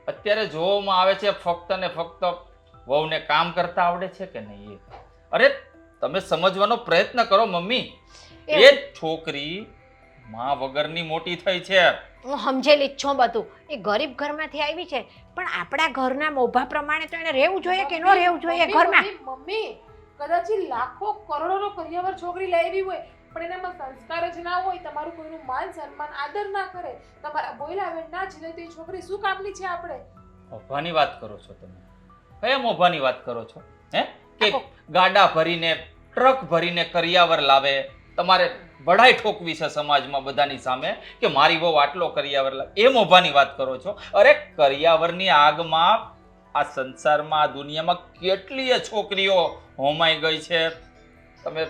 અત્યારે જોવામાં આવે છે ફક્ત ને ફક્ત વહુને કામ કરતા આવડે છે કે નહીં એ. અરે તમે સમજવાનો પ્રયત્ન કરો મમ્મી. એ છોકરી માં વગરની મોટી થઈ છે. હું સમજેલી જ છું બધું. એ ગરીબ ઘરમાંથી આવી છે, પણ આપણા ઘરના મોભા પ્રમાણે તો એને રહેવું જોઈએ કે ન રહેવું જોઈએ ઘરમાં? મમ્મી કદાચ ઈ લાખો કરોડોનો કરિયાવર છોકરી લાવી હોય પણ એનામાં સંસ્કાર જ ના હોય, તમારું કોઈનું માન સન્માન આદર ના કરે, તમારા બોયલા વેણ ના જીલે તો એ છોકરી શું કામની છે? આપણે મોભાની વાત કરો છો તમે? કયા મોભાની વાત કરો છો? હે, કે ગાડા ભરીને ટ્રક ભરીને કરિયાવર લાવે, તમારે બડાઈ ઠોકવી છે સમાજમાં બધાની સામે કે મારી બહુ આટલો કરિયાવર લાવે, એ મોભાની વાત કરો છો? અરે કરિયાવરની આગમાં આ સંસારમાં આ દુનિયામાં કેટલીય છોકરીઓ હોમાઈ ગઈ છે. તમે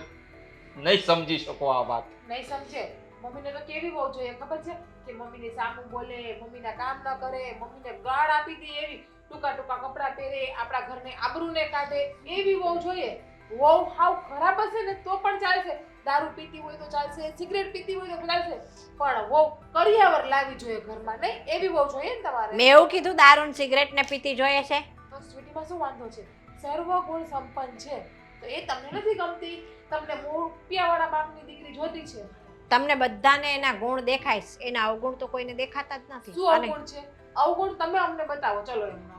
નહીં સમજી શકો આ વાત. નહીં સમજે. મમ્મીને તો કેવી બહુ જોઈએ ખબર છે કે મમ્મીને સામું બોલે, મમ્મીના કામ ન કરે, મમ્મીને ગાળ આપી દે, એવી ટૂંકા ટૂંકા કપડાં પહેરે, આપણા ઘરને આબરૂને કાઢે, એવી બહુ જોઈએ. વહુ હાવ ખરાબ હશે ને તો પણ ચાલશે, દારૂ પીતી હોય તો ચાલશે, સિગરેટ પીતી હોય તો ચાલશે, પણ વહુ કરિયાવર લાવી જોઈએ ઘરમાં, નહીં? એવી બહુ જોઈએ ને તમારે. મેં એવું કીધું દારૂ ને સિગરેટ ને પીતી જોઈએ છે? તો સ્વીટીમાં શું વાંધો છે? સર્વ ગુણ સંપન્ન છે તો એ તમને નથી ગમતી? તમને રૂપિયાવાળા બાપની દીકરી જોતી છે. તમને બધાને એના ગુણ દેખાય, એના અવગુણ તો કોઈને દેખાતા જ નથી. શું અને અવગુણ છે? અવગુણ તમે અમને બતાવો ચલો. એમનો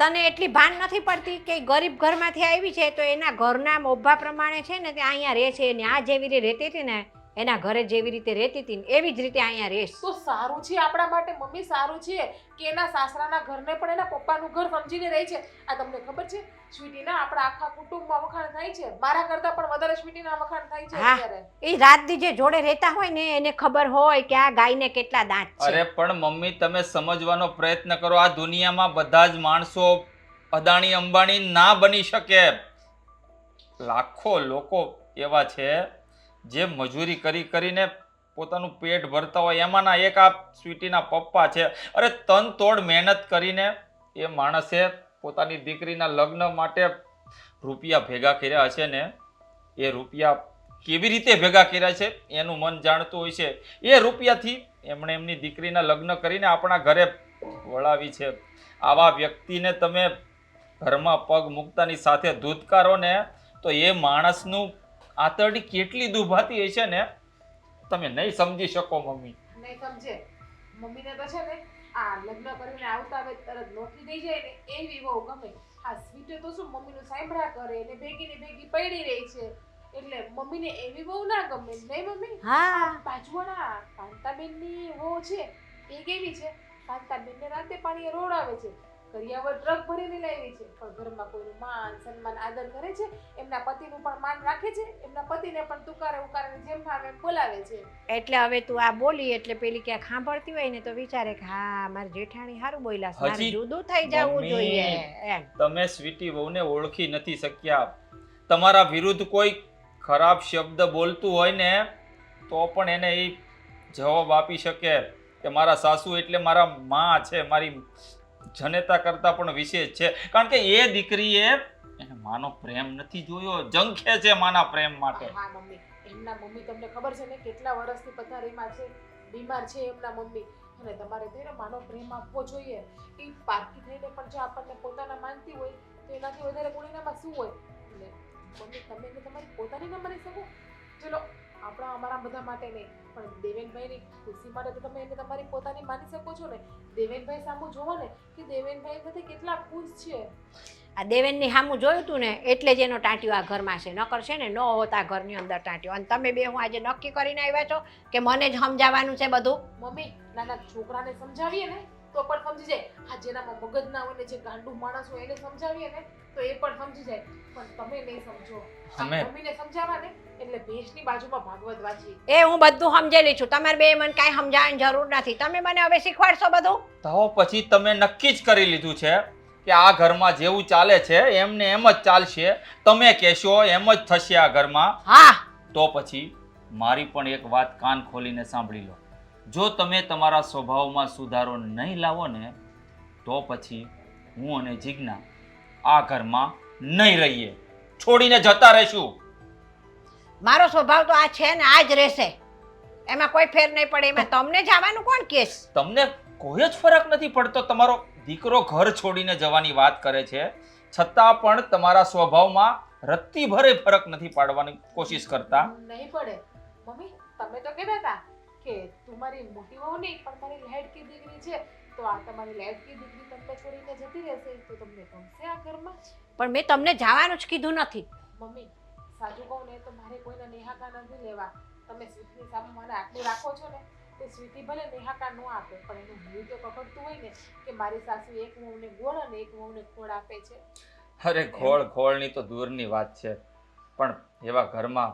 તને એટલી ભાન નથી પડતી કે ગરીબ ઘરમાંથી આવી છે તો એના ઘરના મોભા પ્રમાણે છે ને ત્યાં અહીંયા રહે છે, ને આ જેવી રીતે રહેતી હતી ને એના ઘરે જેવી રીતે રહેતી હતી ને એવી જ રીતે અહીંયા રહેશ. તો સારું છે આપણા માટે મમ્મી, સારું છે કે એના સાસરાના ઘરને પણ એના પપ્પાનું ઘર સમજીને રહી છે. આ તમને ખબર છે સ્વીટીના આપણા આખા કુટુંબમાં વખાણ થાય છે, મારા કરતા પણ વધારે સ્વીટીના વખાણ થાય છે અત્યારે. એ રાત દી જે જોડે રહેતા હોય ને એને ખબર હોય કે આ ગાયને કેટલા દાંત છે. અરે પણ મમ્મી તમે સમજવાનો પ્રયત્ન કરો. આ દુનિયામાં બધા જ માણસો અદાણી અંબાણી ના બની શકે. લાખો લોકો એવા છે જે મજૂરી કરી કરીને પોતાનું પેટ ભરતા હોય. એમાંના એક આ સ્વીટીના પપ્પા છે. અરે તન તોડ મહેનત કરીને એ માણસે પોતાની દીકરીના લગ્ન માટે રૂપિયા ભેગા કર્યા હશે ને, એ રૂપિયા કેવી રીતે ભેગા કર્યા છે એનું મન જાણતું હોય છે. એ રૂપિયાથી એમણે એમની દીકરીના લગ્ન કરીને આપણા ઘરે વળાવી છે. આવા વ્યક્તિને તમે ઘરમાં પગ મૂકતાની સાથે ધૂતકારો ને તો એ માણસનું આંતરડી કેટલી દુભાતી હશે ને તમે નહીં સમજી શકો મમ્મી. નહીં સમજે. મમ્મીને તો છે ને આ લગ્ન કરીને આવતા આવે તરત નોકરી થઈ જાય ને એવી બહુ ગમે. આ સ્વીટે તો શું મમ્મીનું સાંભળા કરે ને ભેગી ને ભેગી પડી રહી છે એટલે મમ્મીને એવી બહુ ના ગમે. નહીં મમ્મી? હા, બાજુવાળા કાંતાબેનની વહુ છે એ કેવી છે? કાંતાબેનને રાતે પાણીએ રોડાવે છે, કરિયાવર ટ્રક ભરીને લાવી છે, પણ ઘરમાં કોઈનું માન સન્માન આદર કરે છે, એમના પતિનું પણ માન રાખે છે, એમના પતિને પણ તુકારે ઉકારે જેમ ભાવે એમ બોલાવે છે. એટલે હવે તું આ બોલી એટલે પેલી ક્યાંક સાંભળતી હોય ને તો વિચારે કે હા મારી જેઠાણી સારું બોલ્યા છે, મારે હજી જુદું થઈ જવું મમ્મી, જોઈએ એમ. તમે સ્વીટી વહુને ઓળખી નથી શક્યા. તમારા વિરુદ્ધ કોઈ ખરાબ શબ્દ બોલતું હોય ને તો પણ એને એ જવાબ આપી શકે કે મારા સાસુ એટલે મારા માં છે, મારી જનેતા કરતાં પણ વિશેષ છે. કારણ કે એ દીકરીએ એને માનો પ્રેમ નથી જોયો, ઝંખે છે માના પ્રેમ માટે. હા મમ્મી, એમના મમ્મી તમને ખબર છે ને કેટલા વર્ષથી પથારીમાં છે, બીમાર છે એમના મમ્મી, અને તમારે તેને માનો પ્રેમ આપવો જોઈએ. એ પારકી થઈને પણ જો આપણને પોતાના માનતી હોય તો એનાથી વધારે કોઈનામાં શું હોય? એટલે મમ્મી તમે એને તમારી પોતાની ન માની શકો? ચલો અમારા બધા માટે નહીં, પણ દેવેનભાઈની ખુશી માટે તો તમે એને તમારી પોતાની માની શકો છો ને. દેવેનભાઈ સામું જોવો ને કે દેવેનભાઈ સાથે કેટલા ખુશ છે. આ દેવેનની સામું જોયું તું ને એટલે જ એનો ટાંટિયો આ ઘરમાં છે, નકર છે ને ન હોત આ ઘરની અંદર ટાંટિયો. અને તમે બે હું આજે નક્કી કરીને આવ્યા છો કે મને જ સમજાવવાનું છે બધું. મમ્મી નાના છોકરાને સમજાવીએ ને તો પણ સમજી જાય. હા જેનામાં મગજ ના હોય ને જે ગાંડું માણસ હોય એને સમજાવીએ ને તો એ પણ સમજી જાય, પણ તમે નહીં સમજો. અમે- મમ્મીને સમજાવવા ને એટલે ભેંસની બાજુમાં ભાગવત વાંચી. એ હું બધું સમજેલી છું, તમારે બે મને કાંઈ સમજાવવાની જરૂર નથી. તમે મને હવે શીખવાડશો બધું. તો પછી તમે નક્કી જ કરી લીધું છે કે આ ઘરમાં જેવું ચાલે છે એમને એમ જ ચાલશે, તમે કહેશો એમ જ થશે આ ઘરમાં. હા, તો પછી મારી પણ એક વાત કાન ખોલીને સાંભળી લો. જો તમે તમારા સ્વભાવમાં સુધારો નહીં લાવો ને તો પછી હું અને જીજ્ઞા આ ઘરમાં નહીં રહીએ, છોડીને જતા રહીશું. મારો સ્વભાવ તો આ છે ને આ જ રહેશે, એમાં કોઈ ફેર નહીં પડે. એમાં તમને જવાનું કોણ કેસ? તમને કોઈ જ ફરક નથી પડતો. તમારો દીકરો ઘર છોડીને જવાની વાત કરે છે છતાં પણ તમારા સ્વભાવમાં રત્તી ભરે ફરક નથી પાડવાની કોશિશ કરતા. નહીં પડે મમ્મી, તમે તો કહેતા હતા કે તું મારી મોટી વહુ નહીં પણ મારી લાડકી દીકરી છે, તો આ તમારી લાડકી દીકરી તમને છોડીને જતી રહેશે તો તમને ગમશે આ ઘરમાં? પણ મેં તમને જવાનું જ કીધું નથી. મમ્મી સાચું કહું ને તો મારે કોઈના નેહાકા નથી લેવા. તમે સ્વીટની સામે મને આટલું રાખો છો ને તો સ્વીટી ભલે નેહાકા ન આપે પણ એનું ભૂલ તો પકડતું હોય ને કે મારી સાસુ એક વહુને ગોળ અને એક વહુને ખોળ આપે છે. અરે ખોળ ખોળની તો દૂરની વાત છે, પણ એવા ઘરમાં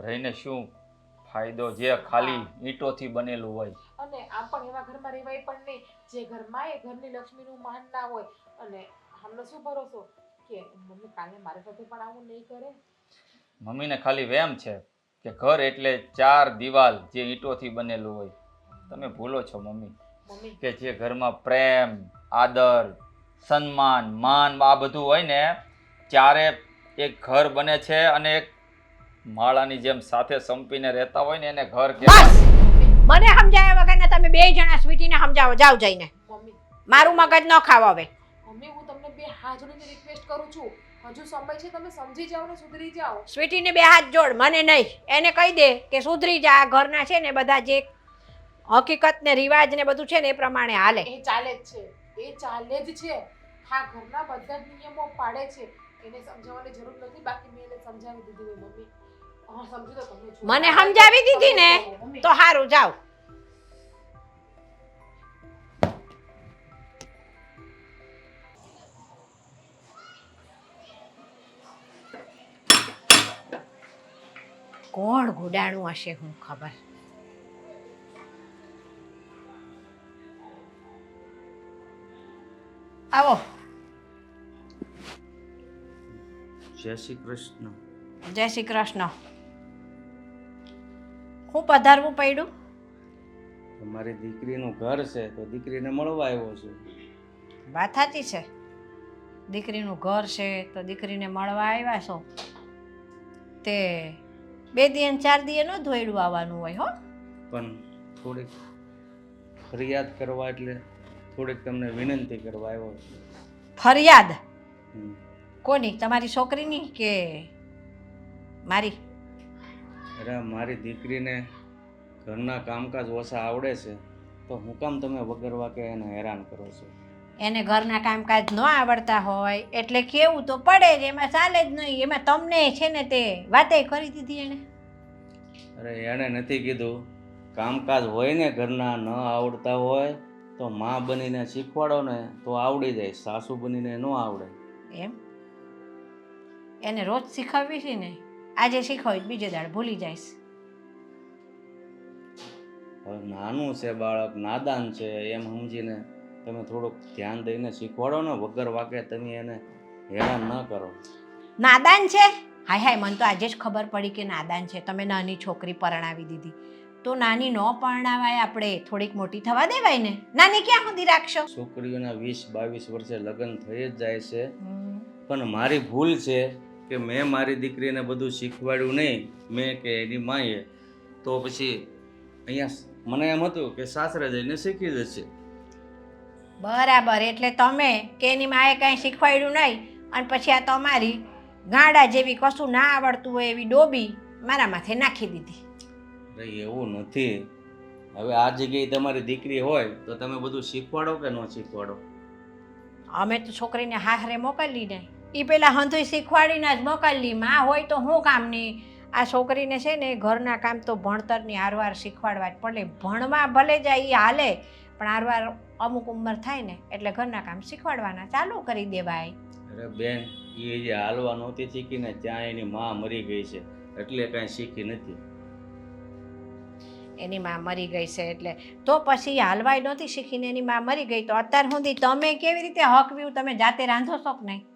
રહીને શું ફાયદો જે ખાલી ઈંટોથી બનેલું હોય. અને આમ પણ એવા ઘરમાં રહેવાય પણ નહીં જે ઘરમાં એ ઘરની લક્ષ્મીનું માન ના હોય. અને આમનો શું ભરોસો કે મમ્મી કાલે મારી સાથે પણ આવું નહીં કરે? મમ્મીને ખાલી વેમ છે કે ઘર એટલે ચાર દિવાલ જે ઈંટોથી બનેલું હોય. તમે ભૂલો છો મમ્મી મમ્મી કે જે ઘરમાં પ્રેમ, આદર, સન્માન, માન આ બધું હોય ને ત્યારે એક ઘર બને છે, અને એક માળાની જેમ સાથે સંપીને રહેતા હોય ને એને ઘર કહેવાય. બસ મને સમજાયા વગર ને તમે બે જણા સ્વીટીને સમજાવો, જાઓ જઈને. મમ્મી મારું મગજ ન ખાવ હવે. મમ્મી હું તમને બે હાથ જોડીને રિક્વેસ્ટ કરું છું, હજુ સમય છે, તમે સમજી જાઓ ને સુધરી જાઓ. સ્વીટીને બે હાથ જોડ, મને નહીં. એને કહી દે કે સુધરી જા. આ ઘરના છે ને બધા જે હકીકત ને રિવાજ ને બધું છે ને એ પ્રમાણે હાલે. એ ચાલે જ છે, એ ચાલે જ છે. હા ઘરના બધા જ નિયમો પાડે છે, એને સમજાવવાની જરૂર નથી. બાકી મેં એને સમજાવી દીધી હોય મમ્મી. હા સમજી તો તમે છો. મને સમજાવી દીધી ને મમ્મી તો સારું, જાઓ. કોણ ગુડાણું હશે હું ખબર. આવો. જય શ્રી કૃષ્ણ. જય શ્રી કૃષ્ણ. હું પધારવું પડ્યું? તમારી દીકરીનું ઘર છે તો દીકરીને મળવા આવ્યો છું. વાત સાચી છે, દીકરીનું ઘર છે તો દીકરીને મળવા આવ્યા છો. તે 2 દી અને 4 દીએ ન ધોયડું આવવાનું હોય હો. પણ થોડીક ફરિયાદ કરવા એટલે થોડીક તમને વિનંતી કરવા આવ્યો છું. ફરિયાદ હમ. કોની? તમારી છોકરીની કે મારી? અરે મારી દીકરીને ઘરના કામકાજ ઓછા આવડે છે તો હું કામ તમે વગર વાકે એને હેરાન કરો છો? એને ઘરના કામકાજ ન આવડતા હોય એટલે કેવું તો પડે જ, એમાં ચાલે જ નહીં. એમાં તમને છે ને તે વાતે કરી દીધી એને. અરે એણે નથી કીધું, કામકાજ હોય ને ઘરના ન આવડતા હોય તો માં બનીને શીખવાડો ને તો આવડી જાય, સાસુ બનીને ન આવડે. એમ એને રોજ શીખવવી છે ને, આજે શીખવી બીજે દાડ ભૂલી જઈશ. હવે નાનું છે બાળક, નાદાન છે, એમ સમજીને તમે થોડુંક ધ્યાન દઈને શીખવાડો ને, વગર વાકે તમે એને હેરાન ન કરો. નાદાન છે? હાય હાય, મને તો આજે જ ખબર પડી કે નાદાન છે. તમે નાની છોકરી પરણાવી દીધી તો નાની ન પરણાવાય, આપણે થોડીક મોટી થવા દેવાય ને. નાની ક્યાં સુધી રાખશો? છોકરીઓના 20-22 વર્ષે લગ્ન થઈ જ જાય છે. પણ મારી ભૂલ છે કે મેં મારી દીકરીને બધું શીખવાડ્યું નહીં, મેં કે એની માએ. તો પછી અહીંયા મને એમ હતું કે સાસરે જઈને શીખી જશે. બરાબર, એટલે તમે કે એની માએ કાંઈ શીખવાડ્યું નહીં અને પછી આ તમારી ગાંડા જેવી કશું ના આવડતું હોય એવી ડોબી મારા માથે નાખી દીધી. અરે એવું નથી. હવે આ જગ્યાએ તમારી દીકરી હોય તો તમે બધું શીખવાડો કે ન શીખવાડો? અમે તો છોકરીને હાહરે મોકલી ને એ પેલા હંધુય શીખવાડીને જ મોકલી. માં હોય તો શું કામની? આ છોકરીને છે ને ઘરના કામ તો ભણતરની હારવાર શીખવાડવા જ પડે. ભણવા ભલે જાય એ હાલે, પણ હારવાર અમુક ઉંમર થાય ને એટલે ઘરના કામ શીખવાડવાના ચાલુ કરી દેવાય. અરે બેન, એ જે હાલવા નહોતી શીખીને ત્યાં એની માં મરી ગઈ છે એટલે કાંઈ શીખી નથી. એની માં મરી ગઈ છે એટલે તો પછી હાલવાય નહોતી શીખીને એની માં મરી ગઈ તો અત્યાર સુધી તમે કેવી રીતે હકવ્યું? તમે જાતે રાંધો છો કે નહીં?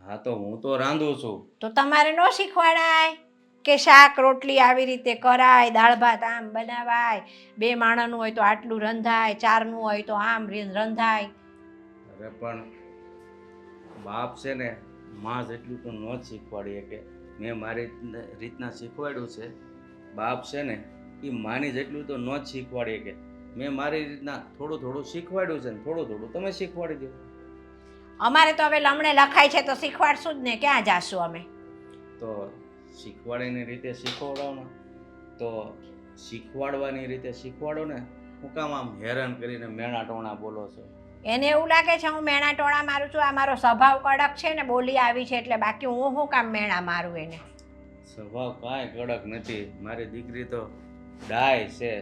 હા તો હું તો રાંધું છું. તો તમારે ન શીખવાડાય કે શાક રોટલી આવી રીતે કરાય, દાળ ભાત આમ બનાવાય, 2 માણસનું હોય તો આટલું રંધાય, 4નું હોય તો આમ રંધાય? અરે પણ બાપ છે ને માં જેટલું તો ન જ શીખવાડીએ કે મેં મારી રીતના શીખવાડ્યું છે. બાપ છે ને એ માની જેટલું તો ન જ શીખવાડીએ કે મેં મારી રીતના થોડું થોડું શીખવાડ્યું છે ને થોડું થોડું તમે શીખવાડી દો. અમારે તો હવે લમણે લખાય છે તો શીખવાડશું જ ને, ક્યાં જાશું અમે? તો શીખવાડીની રીતે શીખવાડો ને, તો શીખવાડવાની રીતે શીખવાડો ને. હું કામ આમ હેરાન કરીને મેણા ટોણા બોલો છો? એને એવું લાગે છે હું મેણા ટોણા મારું છું. આ મારો સ્વભાવ કડક છે ને, બોલી આવી છે એટલે, બાકી હું શું કામ મેણા મારું એને? સ્વભાવ કાંઈ કડક નથી. મારી દીકરી તો ડાય છે,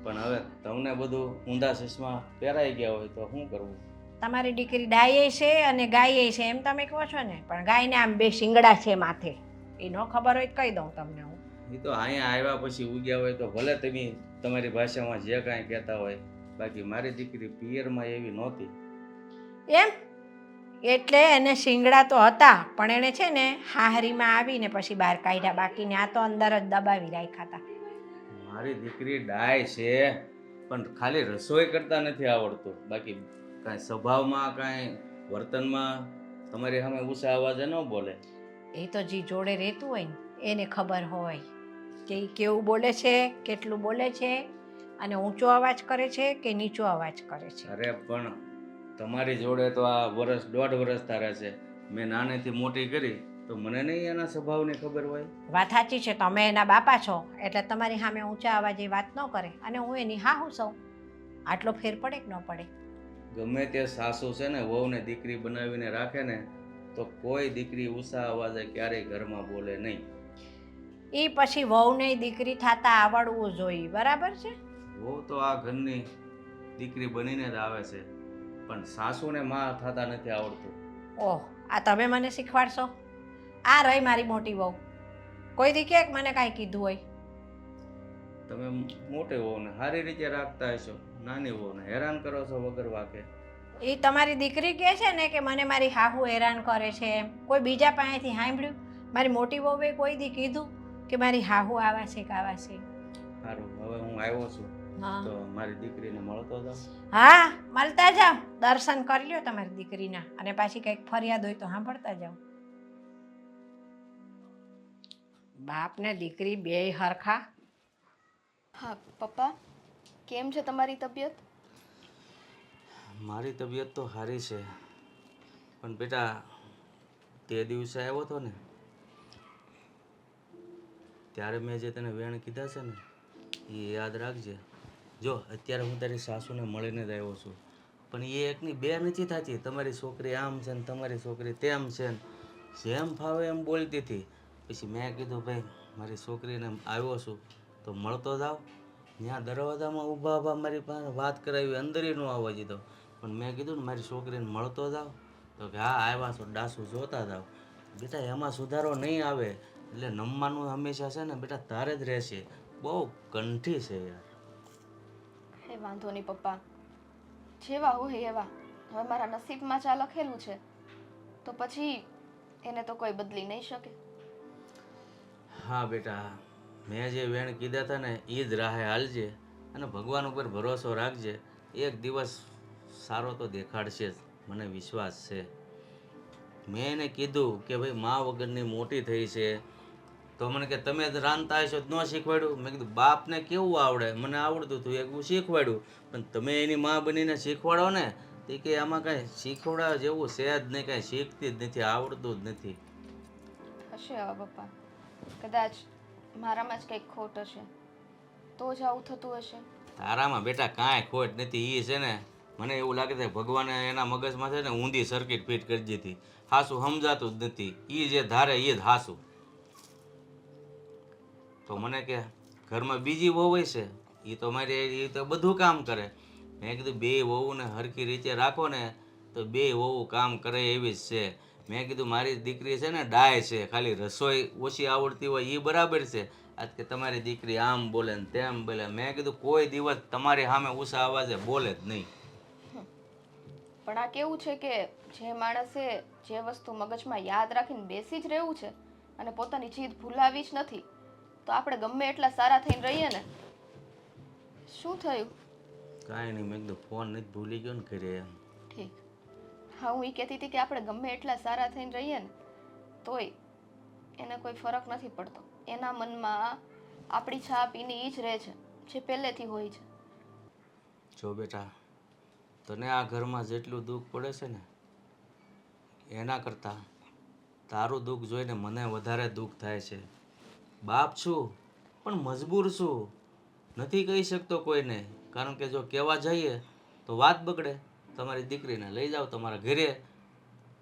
પણ હવે તમને બધું ઊંધા ચશ્મા પહેરાઈ ગયા હોય તો શું કરવું? તમારી દીકરી ડાયે છે અને ગાયે છે એમ તમે કહો છો ને, પણ ગાયને આમ 2 શિંગડા છે માથે. એ ન ખબર હોય તો કહી દઉં તમને હું. એ તો અહીંયા આવ્યા પછી ઉગ્યા હોય તો ભલે તમે તમારી ભાષામાં જે કાંઈ કહેતા હોય, બાકી મારી દીકરી પિયરમાં એવી નહોતી. એમ? એટલે એને શિંગડા તો હતા, પણ એણે છે ને હાહરીમાં આવીને પછી બહાર કાઢ્યા, બાકીને આ તો અંદર જ દબાવી રાખ્યા હતા. મારી દીકરી ડાય છે, પણ ખાલી રસોઈ કરતા નથી આવડતું. બાકી કાંઈ સ્વભાવમાં કાંઈ વર્તનમાં તમારી સામે ઊંચા અવાજે ન બોલે. એ તો જે જોડે રહેતું હોય ને એને ખબર હોય કે એ કેવું બોલે છે, કેટલું બોલે છે, અને ઊંચો અવાજ કરે છે કે નીચો અવાજ કરે છે. અરે પણ તમારી જોડે તો આ 1.5 વર્ષ તારે છે. મેં નાનેથી મોટી કરી તો મને નહીં એના સ્વભાવની ખબર હોય? વાત સાચી છે, તમે એના બાપા છો એટલે તમારી સામે ઊંચા અવાજે વાત ન કરે, અને હું એની હાહુ સૌ. આટલો ફેર પડે કે ન પડે? ગમે તે સાસુ છે ને વહુને દીકરી બનાવીને રાખે ને તો કોઈ દીકરી ઊંચા અવાજે ક્યારેય ઘરમાં બોલે નહીં. એ પછી વહુને દીકરી થતા આવડવું જોઈએ, બરાબર છે? વહુ તો આ ઘરની દીકરી બનીને જ આવે છે, પણ સાસુને માં થતા નથી આવડતું. ઓહ, આ તમે મને શીખવાડશો? આ રહી મારી મોટી વહુ, કોઈ દી ક્યાંક મને કાંઈ કીધું હોય? તમે મોટી વહુને સારી રીતે રાખતા હશો, નાની વહુને હેરાન કરો છો વગર વાકે. એ તમારી દીકરી કહે છે ને કે મને મારી હાહુ હેરાન કરે છે એમ. કોઈ બીજા પાસેથી સાંભળ્યું? મારી મોટી વહુએ કોઈ દી કીધું કે મારી હાહુ આવા છે કે આવા છે? સારું, હવે હું આવ્યો છું હા તો મારી દીકરીને મળતો જાઉં. હા, મળતા જાઓ, દર્શન કરી લ્યો તમારી દીકરીના, અને પાછી કંઈક ફરિયાદ હોય તો સાંભળતા જાઓ. બાપ ને દીકરી બેય હરખા. હા પપ્પા, કેમ છે તમારી તબિયત? મારી તબિયત તો સારી છે, પણ બેટા તે દિવસે આવ્યો હતો ને ત્યારે મેં જે તને વેણ કીધા છે ને એ યાદ રાખજે. જો અત્યારે હું તારી સાસુને મળીને જ આવ્યો છું, પણ એ એકની બે નથી થતી. તમારી છોકરી આમ છે ને તમારી છોકરી તેમ છે ને, જેમ ફાવે એમ બોલતી હતી. પછી મેં કીધું ભાઈ મારી છોકરીને આવ્યો છું તો મળતો જાવ. ત્યાં દરવાજામાં ઊભા મારી પાસે વાત કરાવી, અંદર ન આવવા દીધો. પણ મેં કીધું ને મારી છોકરીને મળતો જાવ, તો કે હા આવ્યા છો, ડાસુ જોતા જાવ. બેટા એમાં સુધારો નહીં આવે, એટલે નમવાનું હંમેશા છે ને બેટા તારે જ રહેશે. બહુ કંઠી છે યાર. હે વાંધો નહીં પપ્પા, જેવા હોય એવા. હવે મારા નસીબમાં ચા લખેલું છે તો પછી એને તો કોઈ બદલી નહીં શકે. હા બેટા, મેં જે વેણ કીધા હતા ને એ જ રાહે હાલજે, અને ભગવાન ઉપર ભરોસો રાખજે. એક દિવસ સારો તો દેખાડશે જ, મને વિશ્વાસ છે. મેં એને કીધું કે ભાઈ મા વગરની મોટી થઈ છે, તો મને કે તમે જ રાંધતા હશો તો ન શીખવાડ્યું. મેં કીધું બાપને કેવું આવડે, મને આવડતું હતું એક હું શીખવાડ્યું, પણ તમે એની મા બનીને શીખવાડો ને તો કે આમાં કાંઈ શીખવાડવા જેવું છે જ નહીં, કાંઈ શીખતી જ નથી, આવડતું જ નથી. હશે હવે પપ્પા, કદાચ મારામાં જ કંઈક ખોટ હશે તો જ આવું થતું હશે. તારામાં બેટા કાંઈ ખોટ નથી. એ છે ને મને એવું લાગે છે ભગવાને એના મગજમાં છે ને ઊંધી સર્કિટ ફિટ કરી દીધી. હાસું સમજાતું જ નથી. એ જે ધારે એ જ હાસું. તો મને કે ઘરમાં બીજી વહુ હોય છે, એ તો મારી એ તો બધું કામ કરે. મેં કીધું બે વહુને હરખી રીતે રાખો ને તો બે વહુ કામ કરે એવી જ છે. મેં કીધું મારી દીકરી છે ને ડાય છે, ખાલી રસોઈ ઓછી આવડતી હોય એ બરાબર છે. આજ કે તમારી દીકરી આમ બોલે ને તેમ બોલે. મેં કીધું કોઈ દિવસ તમારી સામે ઊંચા અવાજે બોલે જ નહીં. પણ આ કેવું છે કે જે માણસે જે વસ્તુ મગજમાં યાદ રાખીને બેસી જ રહેવું છે અને પોતાની જીદ ભૂલાવી જ નથી, તો આપણે ગમે એટલા સારા થઈને રહીએ ને. શું થયું? કાંઈ નહીં. મેં કીધું ફોન નથી ભૂલી ગયો ને ઘરે એમ. ઠીક. હા, હું એ કહેતી હતી કે આપણે ગમે એટલા સારા થઈને રહીએ ને તોય એને કોઈ ફરક નથી પડતો. એના મનમાં આપણી છાપ એની એ જ રહે છે જે પહેલેથી હોય છે. જો બેટા, તને આ ઘરમાં જેટલું દુઃખ પડે છે ને એના કરતાં તારું દુઃખ જોઈને મને વધારે દુઃખ થાય છે. બાપ છું પણ મજબૂર છું, નથી કહી શકતો કોઈને. કારણ કે જો કહેવા જઈએ તો વાત બગડે. તમારી દીકરીને લઈ જાઓ તમારા ઘરે.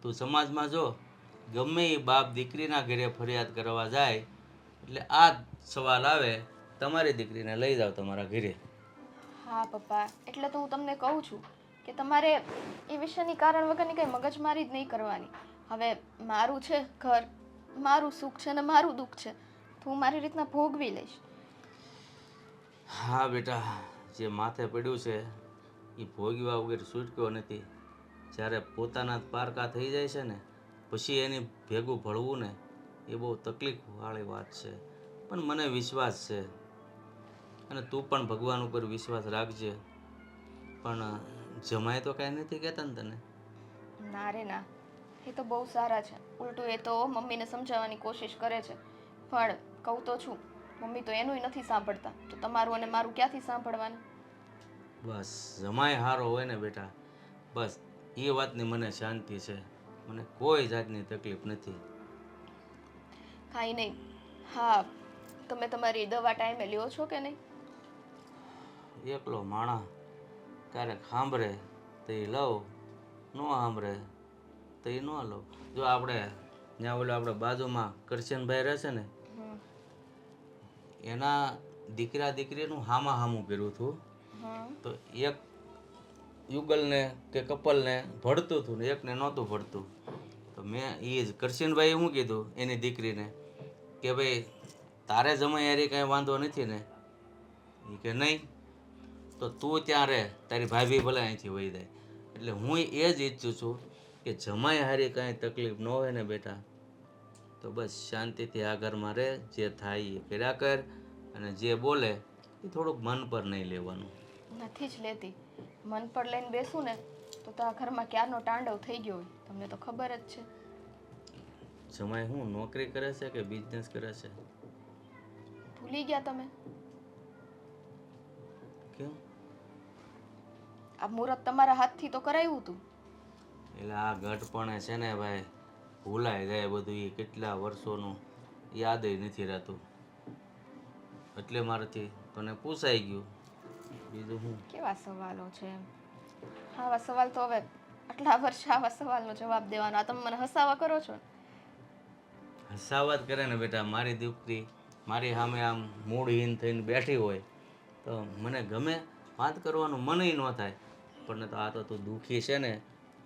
તું સમાજમાં જો ગમે એ બાપ દીકરીના ઘરે ફરિયાદ કરવા જાય એટલે આ જ સવાલ આવે, તમારી દીકરીને લઈ જાઓ તમારા ઘરે. હા પપ્પા, એટલે તો હું તમને કહું છું કે તમારે એ વિષયની કારણ વગરની કંઈ મગજમારી જ નહીં કરવાની. હવે મારું છે ઘર, મારું સુખ છે ને મારું દુઃખ છે, તો હું મારી રીતના ભોગવી લઈશ. હા બેટા, જે માથે પડ્યું છે એ ભોગવ્યા વગર છૂટક્યો નથી. જ્યારે પોતાના જ પારકા થઈ જાય છે ને પછી એની ભેગું ભળવું ને એ બહુ તકલીફવાળી વાત છે. પણ મને વિશ્વાસ છે અને તું પણ ભગવાન ઉપર વિશ્વાસ રાખજે. પણ જમાય તો કાંઈ નથી કહેતા ને તને? ના રે ના, એ તો બહુ સારા છે. ઉલટું એ તો મમ્મીને સમજાવવાની કોશિશ કરે છે. પણ કહું તો છું, મમ્મી તો એનુંય નથી સાંભળતા, તો તમારું અને મારું ક્યાંથી સાંભળવાનું? બસ જમાય સારો હોય ને બેટા, બસ એ વાતની મને શાંતિ છે. મને કોઈ જાતની તકલીફ નથી. કાંઈ નહીં. હા, તમે તમારી દવા ટાઈમે લ્યો છો કે નહીં? એકલો માણા ક્યારેક સાંભળે તો એ લઉં, ન સાંભળે તો એ ન લઉં. જો આપણે ત્યાં ઓલો આપણે બાજુમાં કરશનભાઈ રહે છે ને, એના દીકરા દીકરીનું હામા હામું કર્યું હતું. તો એક યુગલને કે કપલને ભળતું હતું ને એકને નહોતું ભળતું. તો મેં એ જ કરશનભાઈએ શું કીધું એની દીકરીને કે ભાઈ તારે જમાઈ હારી કાંઈ વાંધો નથી ને? એ કે નહીં. તો તું ત્યાં રહે, તારી ભાભી ભલે અહીંથી વહી જાય. એટલે હું એ જ ઈચ્છું છું કે જમાઈ હારી કાંઈ તકલીફ ન હોય ને બેટા, તો બસ શાંતિથી આ ઘરમાં રહે. જે થાય એ કર્યા કર અને જે બોલે એ થોડુંક મન પર નહીં લેવાનું. નથી જ લેતી. મન પર લઈને બેસું ને તો આ ઘરમાં ક્યારનો તાંડવ થઈ ગયો હોય, તમને તો ખબર જ છે. જમાઈ શું નોકરી કરે છે કે બિઝનેસ કરે છે? ભૂલી ગયા તમે? કેમ? આ મુહૂર્ત તમારા હાથથી તો કરાવ્યું હતું. એટલે આ ઘટપણે છે ને ભાઈ ભૂલાઈ જાય બધું. એ કેટલા વર્ષોનું યાદય નથી રહેતું. એટલે મારાથી તને પૂછાઈ ગયું. બીજું શું? કેવા સવાલો છે એમ? આવા સવાલ તો હવે આટલા વર્ષે આવા સવાલનો જવાબ દેવાનો. આ તમે મને હસાવા કરો છો? હસાવા જ કરે ને બેટા. મારી દીકરી મારી સામે આમ મૂડહીન થઈને બેઠી હોય તો મને ગમે, વાત કરવાનું મનય ન થાય. પણ તો આ તો તું દુઃખી છે ને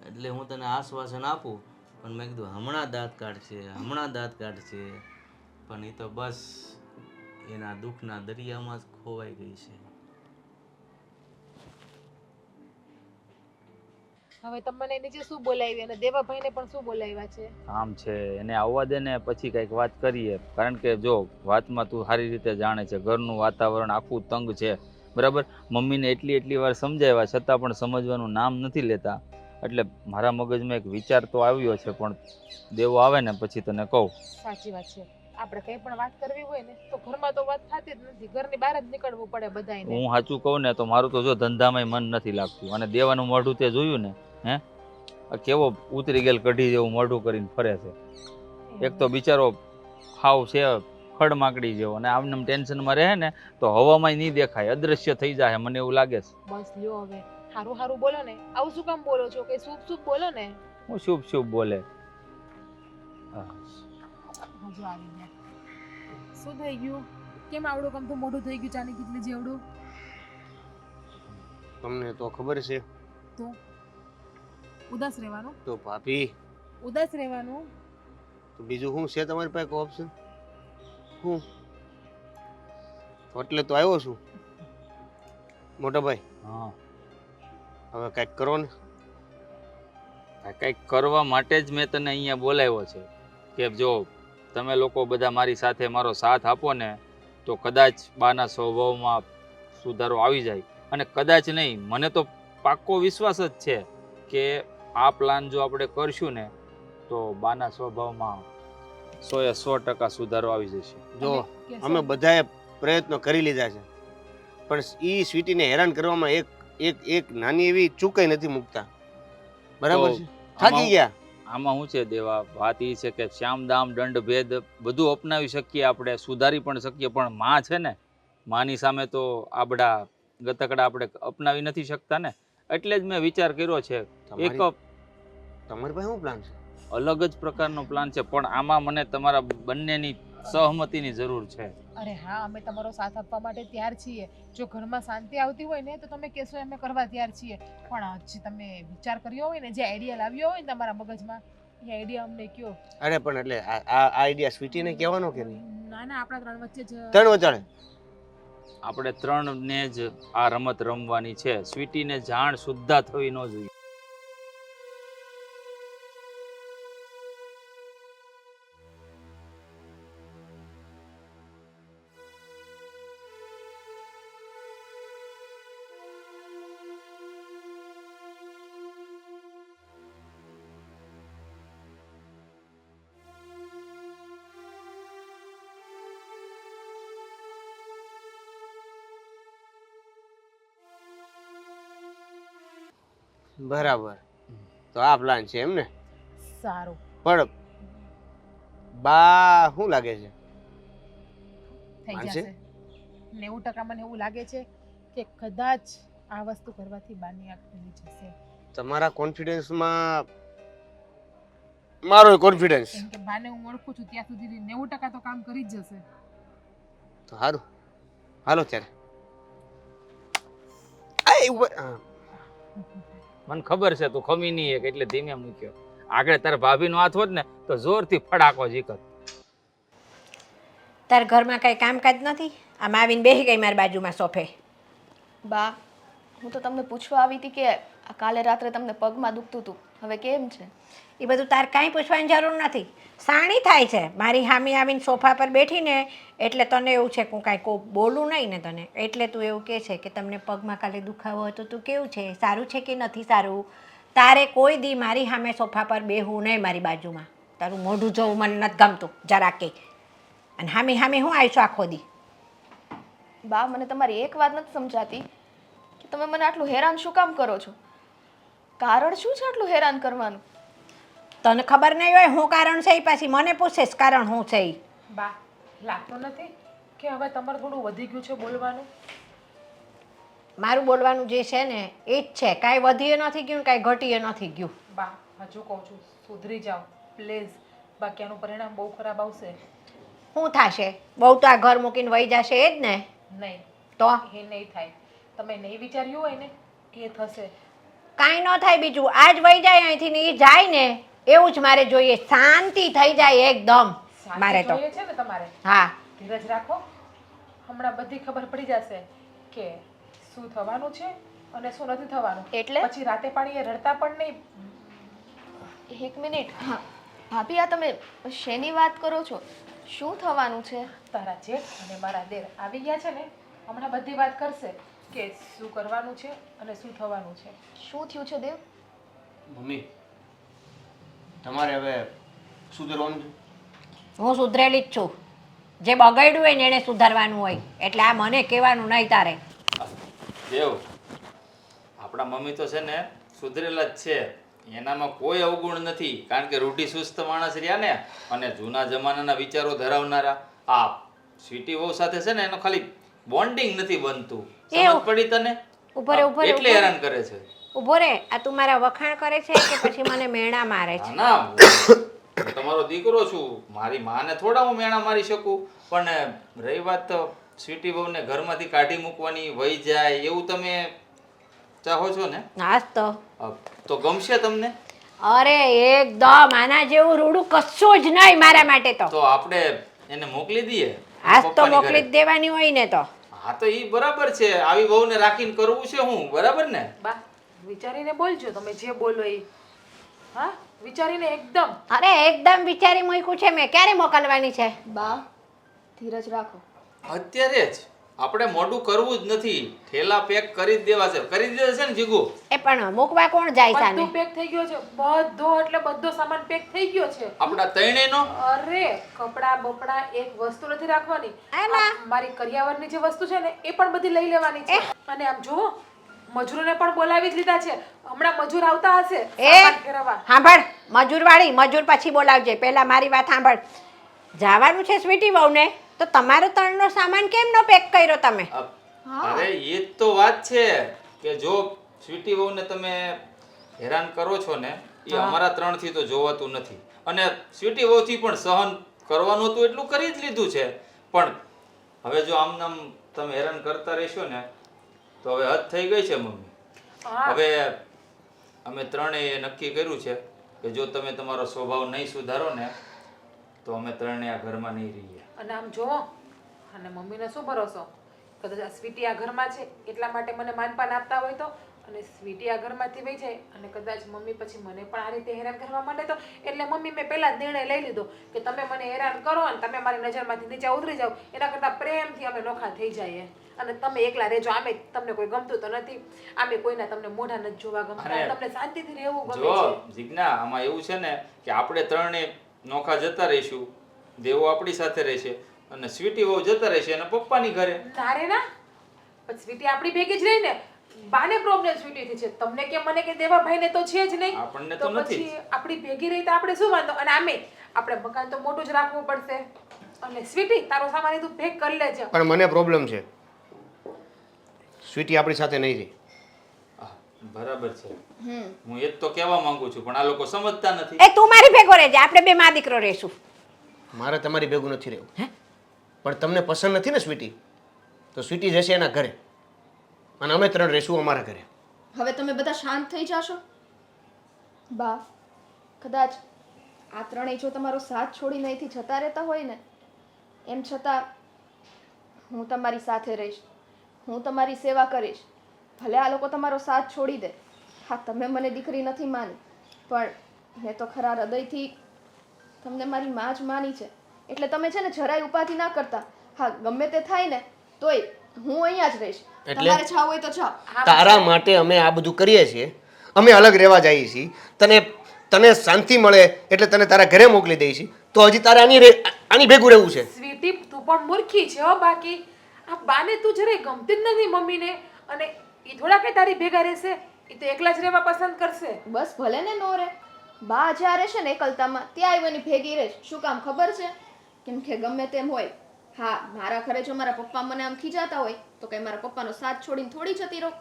એટલે હું તને આશ્વાસન આપું. પણ મેં કીધું હમણાં દાંત કાઢશે, હમણાં દાંત કાઢશે. પણ એ તો બસ એના દુઃખના દરિયામાં જ ખોવાઈ ગઈ છે. હવે તમને નીચે શું બોલાવી અને દેવાભાઈને પણ શું બોલાવ્યા છે? કામ છે એને આવવા દે ને પછી કંઈક વાત કરીએ. કારણ કે જો વાતમાં તું સારી રીતે જાણે છે, ઘરનું વાતાવરણ આખું તંગ છે, બરાબર. મમ્મીને એટલી વાર સમજાવ્યા છતાં પણ સમજવાનું નામ નથી લેતા. એટલે મારા મગજમાં એક વિચાર તો આવ્યો છે, પણ દેવો આવે ને પછી તને કહું. સાચી વાત છે. આપણે કંઈ પણ વાત કરવી હોય ને તો ઘરમાં તો વાત થતી જ નથી, ઘરની બહાર જ નીકળવું પડે બધાયને. હું સાચું કહું ને તો મારું તો જો ધંધામાંય મન નથી લાગતું, અને દેવાનું મોઢું તે જોયું ને, હે આ કેવો ઉતરી ગયેલ કઢી જેવું મોઢું કરીને ફરે છે. એક તો બિચારો હાવ છે ખડમાકડી જેવો, અને આમનેમ ટેન્શનમાં રહે ને તો હવામાં નહીં દેખાય, અદૃશ્ય થઈ જાય મને એવું લાગે છે. બસ લ્યો હવે, હારું હારું બોલો ને. આવું શું કામ બોલો છો? કઈ શુભ શુભ બોલો ને. હું શુભ શુભ બોલે. હા. હજુ આવી ગયા. શું થઈ ગયું? કેમ આવડું કમતું મોઢું થઈ ગયું ચાની કેટલી જેવડું? તમને તો ખબર છે. તો ઉદાસ રહેવાનું? તો ભાભી, ઉદાસ રહેવાનું? તો બીજું શું છે તમારી પાસે ઓપ્શન? હું એટલે તો આવ્યો છું. મોટા ભાઈ, હા, હવે કંઈક કરો ને. આ કંઈક કરવા માટે જ મેં તને અહીંયા બોલાવ્યો છે કે જો તમે લોકો બધા મારી સાથે મારો સાથ આપો ને તો કદાચ બાના સ્વભાવમાં સુધારો આવી જાય. અને કદાચ નહીં, મને તો પાક્કો વિશ્વાસ જ છે કે આ પ્લાન જો આપણે કરશું ને તો બાના સ્વભાવમાં 100% સુધારો આવી જશે. જો અમે બધાએ પ્રયત્નો કરી લીધા છે, પણ એ સ્વીટીને હેરાન કરવામાં એક નાની એવી ચૂકાઈ નથી મૂકતા. બરાબર છે? થાકી ગયા. આમાં શું છે દેવા, વાત એ છે કે શ્યામ દામ દંડ ભેદ બધું અપનાવી શકીએ આપણે, સુધારી પણ શકીએ, પણ માં છે ને, માની સામે તો આબડા ગતકડા આપણે અપનાવી નથી શકતા ને. એટલે જ મેં વિચાર કર્યો છે એક તમારી પાસે શું પ્લાન છે? અલગ જ પ્રકારનો પ્લાન છે, પણ આમાં મને તમારા બંનેની સહમતિની જરૂર છે. અરે હા, અમે તમારો સાથ આપવા માટે તૈયાર છીએ. જો ઘરમાં શાંતિ આવતી હોય ને તો તમે કહેશો અમે કરવા તૈયાર છીએ. પણ હજી તમે વિચાર કર્યો હોય ને, જે આઈડિયા લાવ્યો હોય ને તમારા મગજમાં, એ આઈડિયા અમને કયો. અરે પણ એટલે આ આઈડિયા સ્વીટીને કહેવાનો કે નહીં? ના ના, આપણા ત્રણ વચ્ચે જ. ત્રણ વચાળે આપણે ત્રણને જ આ રમત રમવાની છે. સ્વીટીને જાણ સુદ્ધા થવી ન જોઈએ. બરાબર, તો આ પ્લાન છે એમ ને? સારું. પણ બા શું લાગે છે? થઈ માનશે? જશે. 90% મને એવું લાગે છે કે કદાચ આ વસ્તુ કરવાથી બાની આંખ ખુલી જશે. તમારા કોન્ફિડન્સમાં મારો કોન્ફિડન્સ. કેમ કે બાને હું ઓળખું છું ત્યાં સુધી 90% તો કામ કરી જ જશે. તો સારું, હાલો ત્યારે. આ ઉપર હા. મને ખબર છે તું ખમી નહીં એક, એટલે ધીમે મૂક્યો. આગળ તારા ભાભીનો હાથ હોત ને તો જોરથી ફડાકો જીકત. તાર ઘરમાં કઈ કામકાજ નથી? આમ આવીને બેસી ગઈ મારી બાજુમાં સોફે. બા, હું તો તમને પૂછવા આવી હતી કે આ કાલે રાત્રે તમને પગમાં દુખતું હતું, હવે કેમ છે? એ બધું તાર કાંઈ પૂછવાની જરૂર નથી. સાણી થાય છે મારી સામે આવીને સોફા પર બેઠીને, એટલે તને એવું છે કે હું કાંઈ બોલું નહીં ને તને, એટલે તું એવું કહે છે કે તમને પગમાં કાલે દુખાવો હતો, તું કેવું છે, સારું છે કે નથી સારું? તારે કોઈ દી મારી સામે સોફા પર બેહવું નહીં મારી બાજુમાં. તારું મોઢું જોવું મને નથી ગમતું જરા કે. અને હામી હામી હું આવીશું આખો દી? બા, મને તમારી એક વાત નથી સમજાતી કે તમે મને આટલું હેરાન શું કામ કરો છો? કારણ શું છે આટલું હેરાન કરવાનું? તને ખબર નહીં હોય શું કારણ છે? એ પાછી મને પૂછેશ કારણ શું છે એ? બા, લાગતું નથી કે હવે તમારે થોડું વધી ગયું છે બોલવાનું? મારું બોલવાનું જે છે ને એ જ છે, કાંઈ વધીએ નથી ગયું, કાંઈ ઘટીએ નથી ગયું. બા, હજુ કહું છું સુધરી જાઓ પ્લીઝ, બાકી આનું પરિણામ બહુ ખરાબ આવશે. શું થશે? બહુ તો આ ઘર મૂકીને વહી જશે એ જ ને? નહીં તો એ નહીં થાય. તમે નહીં વિચાર્યું હોય ને એ થશે. કાંઈ ન થાય બીજું, આજ વહી જાય અહીંથી ને એ જાય ને એવું જ મારે જોઈએ, શાંતિ થઈ જાય એકદમ મારે તો. જોઈએ છે ને તમારે? હા, ધીરજ રાખો, હમણાં બધી ખબર પડી જશે કે શું થવાનું છે અને શું નથી થવાનું. એટલે? પછી રાતે પાણીએ રડતા પણ નહીં. એક મિનિટ. હા ભાભી, આ તમે શેની વાત કરો છો? શું થવાનું છે? તારા જેઠ અને મારા દેર આવી ગયા છે ને, હમણાં બધી વાત કરશે કે શું કરવાનું છે અને શું થવાનું છે. શું થયું છે દેવ? મમ્મી તમારે હવે સુધરવાનું છે. હું સુધરેલી જ છું. જે બગડ્યું હોય ને એને સુધારવાનું હોય, એટલે આ મને કહેવાનું નહીં તારે. દેવ, આપણા મમ્મી તો છે ને સુધરેલા જ છે, એનામાં કોઈ અવગુણ નથી. કારણ કે રૂઢિ સુસ્ત માણસ રહ્યા ને, અને જૂના જમાનાના વિચારો ધરાવનારા. આ સ્વીટી વહુ સાથે છે ને એનો ખાલી બોન્ડિંગ નથી બનતું. સમજ પડી તને? ઉભો રે, ઉભો રે, એટલે હેરાન કરે છે. ઊભો રે. આ તું મારા વખાણ કરે છે કે પછી મને મેણા મારે છે? ના, હું તમારો દીકરો છું, મારી માને થોડા હું મેણા મારી શકું. પણ રહી વાત તો સ્વીટી વહુને ઘરમાંથી કાઢી મૂકવાની, વહી જાય એવું તમે ચાહો છો ને? હાસ તો ગમશે તમને? અરે એકદમ આના જેવું રૂડું કશું જ નહીં મારા માટે તો. તો આપણે એને મોકલી દઈએ. આજ તો પપ્પાની મોકલી ઘરે. જ દેવાની હોય ને તો. હા તો ઈ બરાબર છે. આવી વહુને રાખીને કરવું છે હું, બરાબર ને? બા વિચારીને બોલજો તમે જે બોલો એ. હા, વિચારીને એકદમ. અરે એકદમ વિચારી મૂક્યું છે મેં. ક્યારે મોકલવાની છે? બા ધીરજ રાખો. અત્યારે જ આપણે મોડું કરવું જ નથી. ઠેલા પેક કરી જ દેવા છે. કરી દીધા છે ને જીગુ? એ પણ મૂકવા કોણ જાય સાને? બધું પેક થઈ ગયો છે, બધો એટલે બધો સામાન પેક થઈ ગયો છે. આપણા ત્રણેયનો? અરે કપડા બપડા એક વસ્તુ નથી રાખવાની. એલા. આ મારી કરિયાવરની જે વસ્તુ છે ને એ પણ બધી લઈ લેવાની છે. અને આમ જુઓ, મજૂરોને પણ બોલાવી જ લીધા છે. હમણાં મજૂર આવતા હશે સામાન ફેરવવા. સાંભળ, મજૂરવાળી, મજૂર પછી બોલાવજે. પહેલા મારી વાત સાંભળ. જવાનું છે સ્વીટી વહુને, તો તમારો તણનો સામાન કેમ નો પેક કર્યો તમે? અરે એ જ તો વાત છે કે જો સ્વીટી વહુને તમે હેરાન કરો છો ને, એ અમારા ત્રણથી તો જોવાતું નથી. અને સ્વીટી વહુથી પણ સહન કરવાનું હતું એટલું કરી જ લીધું છે. પણ હવે જો આમ નામ તમે હેરાન કરતા રહેશો ને તો હવે હદ થઈ ગઈ છે મમ્મી. હવે અમે ત્રણેય નક્કી કર્યું છે કે જો તમે તમારો સ્વભાવ નહીં સુધારો ને તો અમે ત્રણેય આ ઘરમાં નહીં રહીએ. અને આમ જુઓ, અને મમ્મીને શું ભરોસો, કદાચ આ સ્વીટી આ ઘરમાં છે એટલા માટે મને માનપાન આપતા હોય તો, અને સ્વીટી આ ઘરમાંથી વહી જાય અને કદાચ મમ્મી પછી મને પણ આ રીતે હેરાન કરવા માંડે તો, એટલે મમ્મી મેં પહેલા જ નિર્ણય લઈ લીધો કે તમે મને હેરાન કરો અને તમે મારી નજરમાંથી નીચે ઉતરી જાઓ, એના કરતાં પ્રેમથી અમે નોખા થઈ જઈએ. અને તમે એકલા રહેજો. આમે તમને કોઈ ગમતું તો નથી, આમે કોઈના તમને મોઢા નથી જોવા ગમતા, તમને શાંતિથી રહેવું ગમે જો છે. જીજ્ઞા, આમાં એવું છે ને કે આપણે ત્રણે નોખા જતા રહીશું, દેવો આપણી સાથે રહેશે અને સ્વીટી વહુ જતા રહેશે અને પપ્પાની ઘરે. ના રે ના, પણ સ્વીટી આપણી ભેગી જ રહી ને. બાને પ્રોબ્લેમ સ્વીટીથી છે, તમને કે મને કે દેવાભાઈને તો છે જ નહીં. આપણને તો નથી જ. પછી આપણી ભેગી રહી તો આપણે શું વાંધો? અને આમે આપણે મકાન તો મોટું જ રાખવું પડશે. અને સ્વીટી તારો સામાન તું પેક કરી લેજે. પણ મને પ્રોબ્લેમ છે, સ્વીટી આપણી સાથે નહીં રહી. બરાબર છે, હું એ જ તો કહેવા માંગુ છું, પણ આ લોકો સમજતા નથી. એ તું મારી ભેગો રહેજે, આપણે બે માં દીકરો રહેશું. મારે તમારી ભેગું નથી રહેવું. પણ તમને પસંદ નથી ને સ્વીટી, તો સ્વીટી જશે એના ઘરે અને અમે ત્રણ રહેશું અમારા ઘરે. હવે તમે બધા શાંત થઈ જાશો? બા કદાચ આ ત્રણેય જો તમારો સાથ છોડીને અહીંથી જતા રહેતા હોય ને, એમ છતાં હું તમારી સાથે રહીશ, હું તમારી સેવા કરીશ. ભલે આ લોકો તમારો સાથ છોડી દે. હા, તમે મને દીકરી નથી માની, પણ મેં તો ખરા હૃદયથી તમને મારી માં જ માની છે. એટલે તમે છે ને જરાય ઉપાધિ ના કરતા. હા, ગમે તે થાય ને તોય હું અહીંયા જ રહીશ. તમારે જાવ હોય તો જાઓ. તારા માટે અમે આ બધું કરીએ છીએ, અમે અલગ રહેવા જઈએ છીએ. તને શાંતિ મળે એટલે તને તારા ઘરે મોકલી દઈએ છીએ, તો હજી તારે આની ભેગું રહેવું છે. સ્વીટી તું પણ મૂર્ખી છે હો. બાકી આ બાને તું જરાય ગમતી જ નથી મમ્મીને, અને ઈ થોડા કઈ તારી ભેગા રહેશે. ઈ તો એકલા જ રહેવા પસંદ કરશે. બસ ભલે ને નો રે. બા જ્યાં રહેશે ને એકલતામાં ત્યાં આવીને ભેગી રહેશ. શું કામ ખબર છે? કેમ કે ગમે તેમ હોય, હા, મારા ઘરે જો મારા પપ્પા મને આમ ખીજાતા હોય તો કઈ મારા પપ્પાનો સાથ છોડીને થોડી જતી રહો.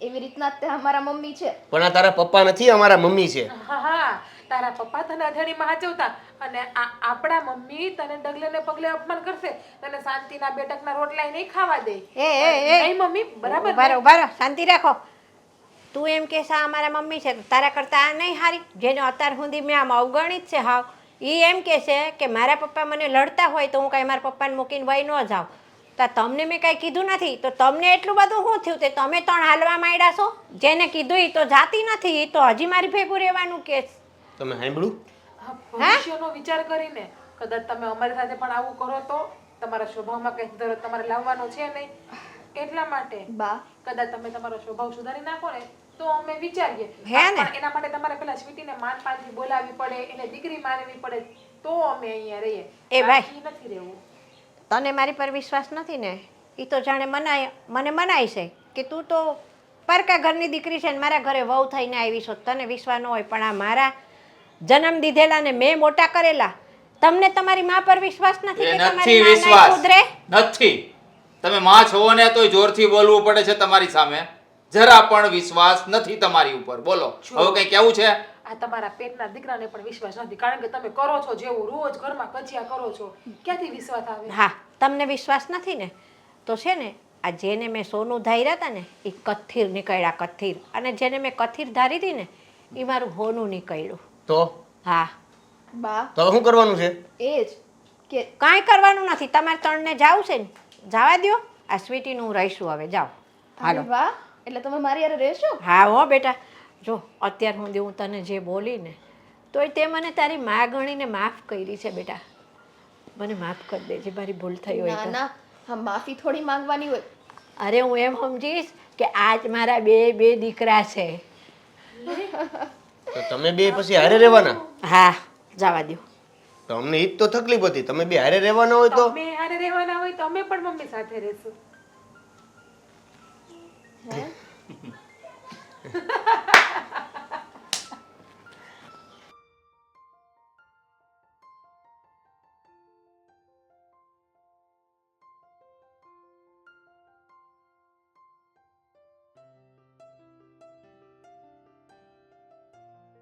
એવી રીતના જ તે અમારા મમ્મી છે. પણ આ તારા પપ્પા નથી, અમારા મમ્મી છે. હા હા, તારા પપ્પા તને અધેડીમાં હાચવતા, અને આ આપણા મમ્મી તને ડગલે ને પગલે અપમાન કરશે, તને શાંતિના બેટકના રોટલા નહીં ખાવા દે. નહીં મમ્મી, બરાબર ને? ઉભા રહો, શાંતિ રાખો. તું એમ કે આ અમારા મમ્મી છે, તારા કરતા આ નહીં હારી, જેને અત્યાર સુધી મેં આમ અવગણિત છે હાવ. એ એમ કે છે કે મારા પપ્પા મને લડતા હોય તો હું કાંઈ મારા પપ્પાને મૂકીને વહી ન જાઉં. તો તમને મેં કાંઈ કીધું નથી, તો તમને એટલું બધું શું થયું તે તમે ત્રણ હાલવા માંડ્યા છો? જેને કીધું એ તો જાતી નથી, એ તો હજી મારી ભેગું રહેવાનું કે. તમે સાંભળ્યું? ભવિષ્યનો વિચાર કરીને કદાચ તમે અમારી સાથે પણ આવું કરો તો તમારા સ્વભાવમાં કંઈ સુધારો તમારે લાવવાનો છે નહીં. એટલા માટે બા કદાચ તમે તમારો સ્વભાવ સુધારી નાખો ને તો અમે વિચારીએ હે ને? પણ એના માટે તમારે પેલા સ્વીટીને માનપાનથી બોલાવવી પડે, એને દીકરી માનવી પડે, તો અમે અહીંયા રહીએ. એ ભાઈ. બાકી નથી રહેવું. તને મારી પર વિશ્વાસ નથી ને? એ તો જાણે મને મનાય છે કે તું તો પરકા ઘરની દીકરી છે ને મારા ઘરે વહુ થઈને આવી છો, તને વિશ્વાસ ન હોય. પણ આ મારા જન્મ દીધેલા ને મેં મોટા કરેલા, તમને તમારી મા પર વિશ્વાસ નથી એ કે નથી તમારી મા ના વિશ્વાસ સુધરે? નથી. તમે માં છો ને તોય જોરથી બોલવું પડે છે તમારી સામે. જરા પણ વિશ્વાસ નથી તમારી ઉપર. બોલો હવે કઈ કેવું છે? આ તમારા પેટના દીકરાને પણ વિશ્વાસ નથી, કારણ કે તમે કરો છો જેવું, રોજ ઘરમાં કજિયા કરો છો, ક્યાંથી વિશ્વાસ આવે? હા, તમને વિશ્વાસ નથી ને તો છે ને આ જેને મેં સોનું ધાર્યા હતા ને એ કથિર નીકળ્યા, કથિર. અને જેને મેં કથિર ધારી હતી ને એ મારું હોનું નીકળ્યું. તો હા, બા તો શું કરવાનું છે? એ જ કે કાંઈ કરવાનું નથી. તમારે ત્રણને જાવું છે ને જવા દ્યો. આ સ્વીટીનું રહીશું હવે, જાઓ. હાલો. અરે વાહ, એટલે તમે મારી હારે રહેશો? હા હો બેટા, જો અત્યાર સુધી હું તને જે બોલી ને તોય તે મને તારી મા ગણીને માફ કરી છે બેટા. મને માફ કરી દેજે, મારી ભૂલ થઈ હોય ના તો. ના, હા માફી થોડી માંગવાની હોય. અરે હું એમ સમજીશ કે આજ મારા બે દીકરા છે. તો તમે બે પછી હારે રહેવાના? હા, જવા દ્યો. તો અમને ઈ જ તો તકલીફ હતી. તમે બે હારે રહેવાના હોય તો તમે હારે રહેવાના હોય તો અમે પણ મમ્મી સાથે રહેશું. હે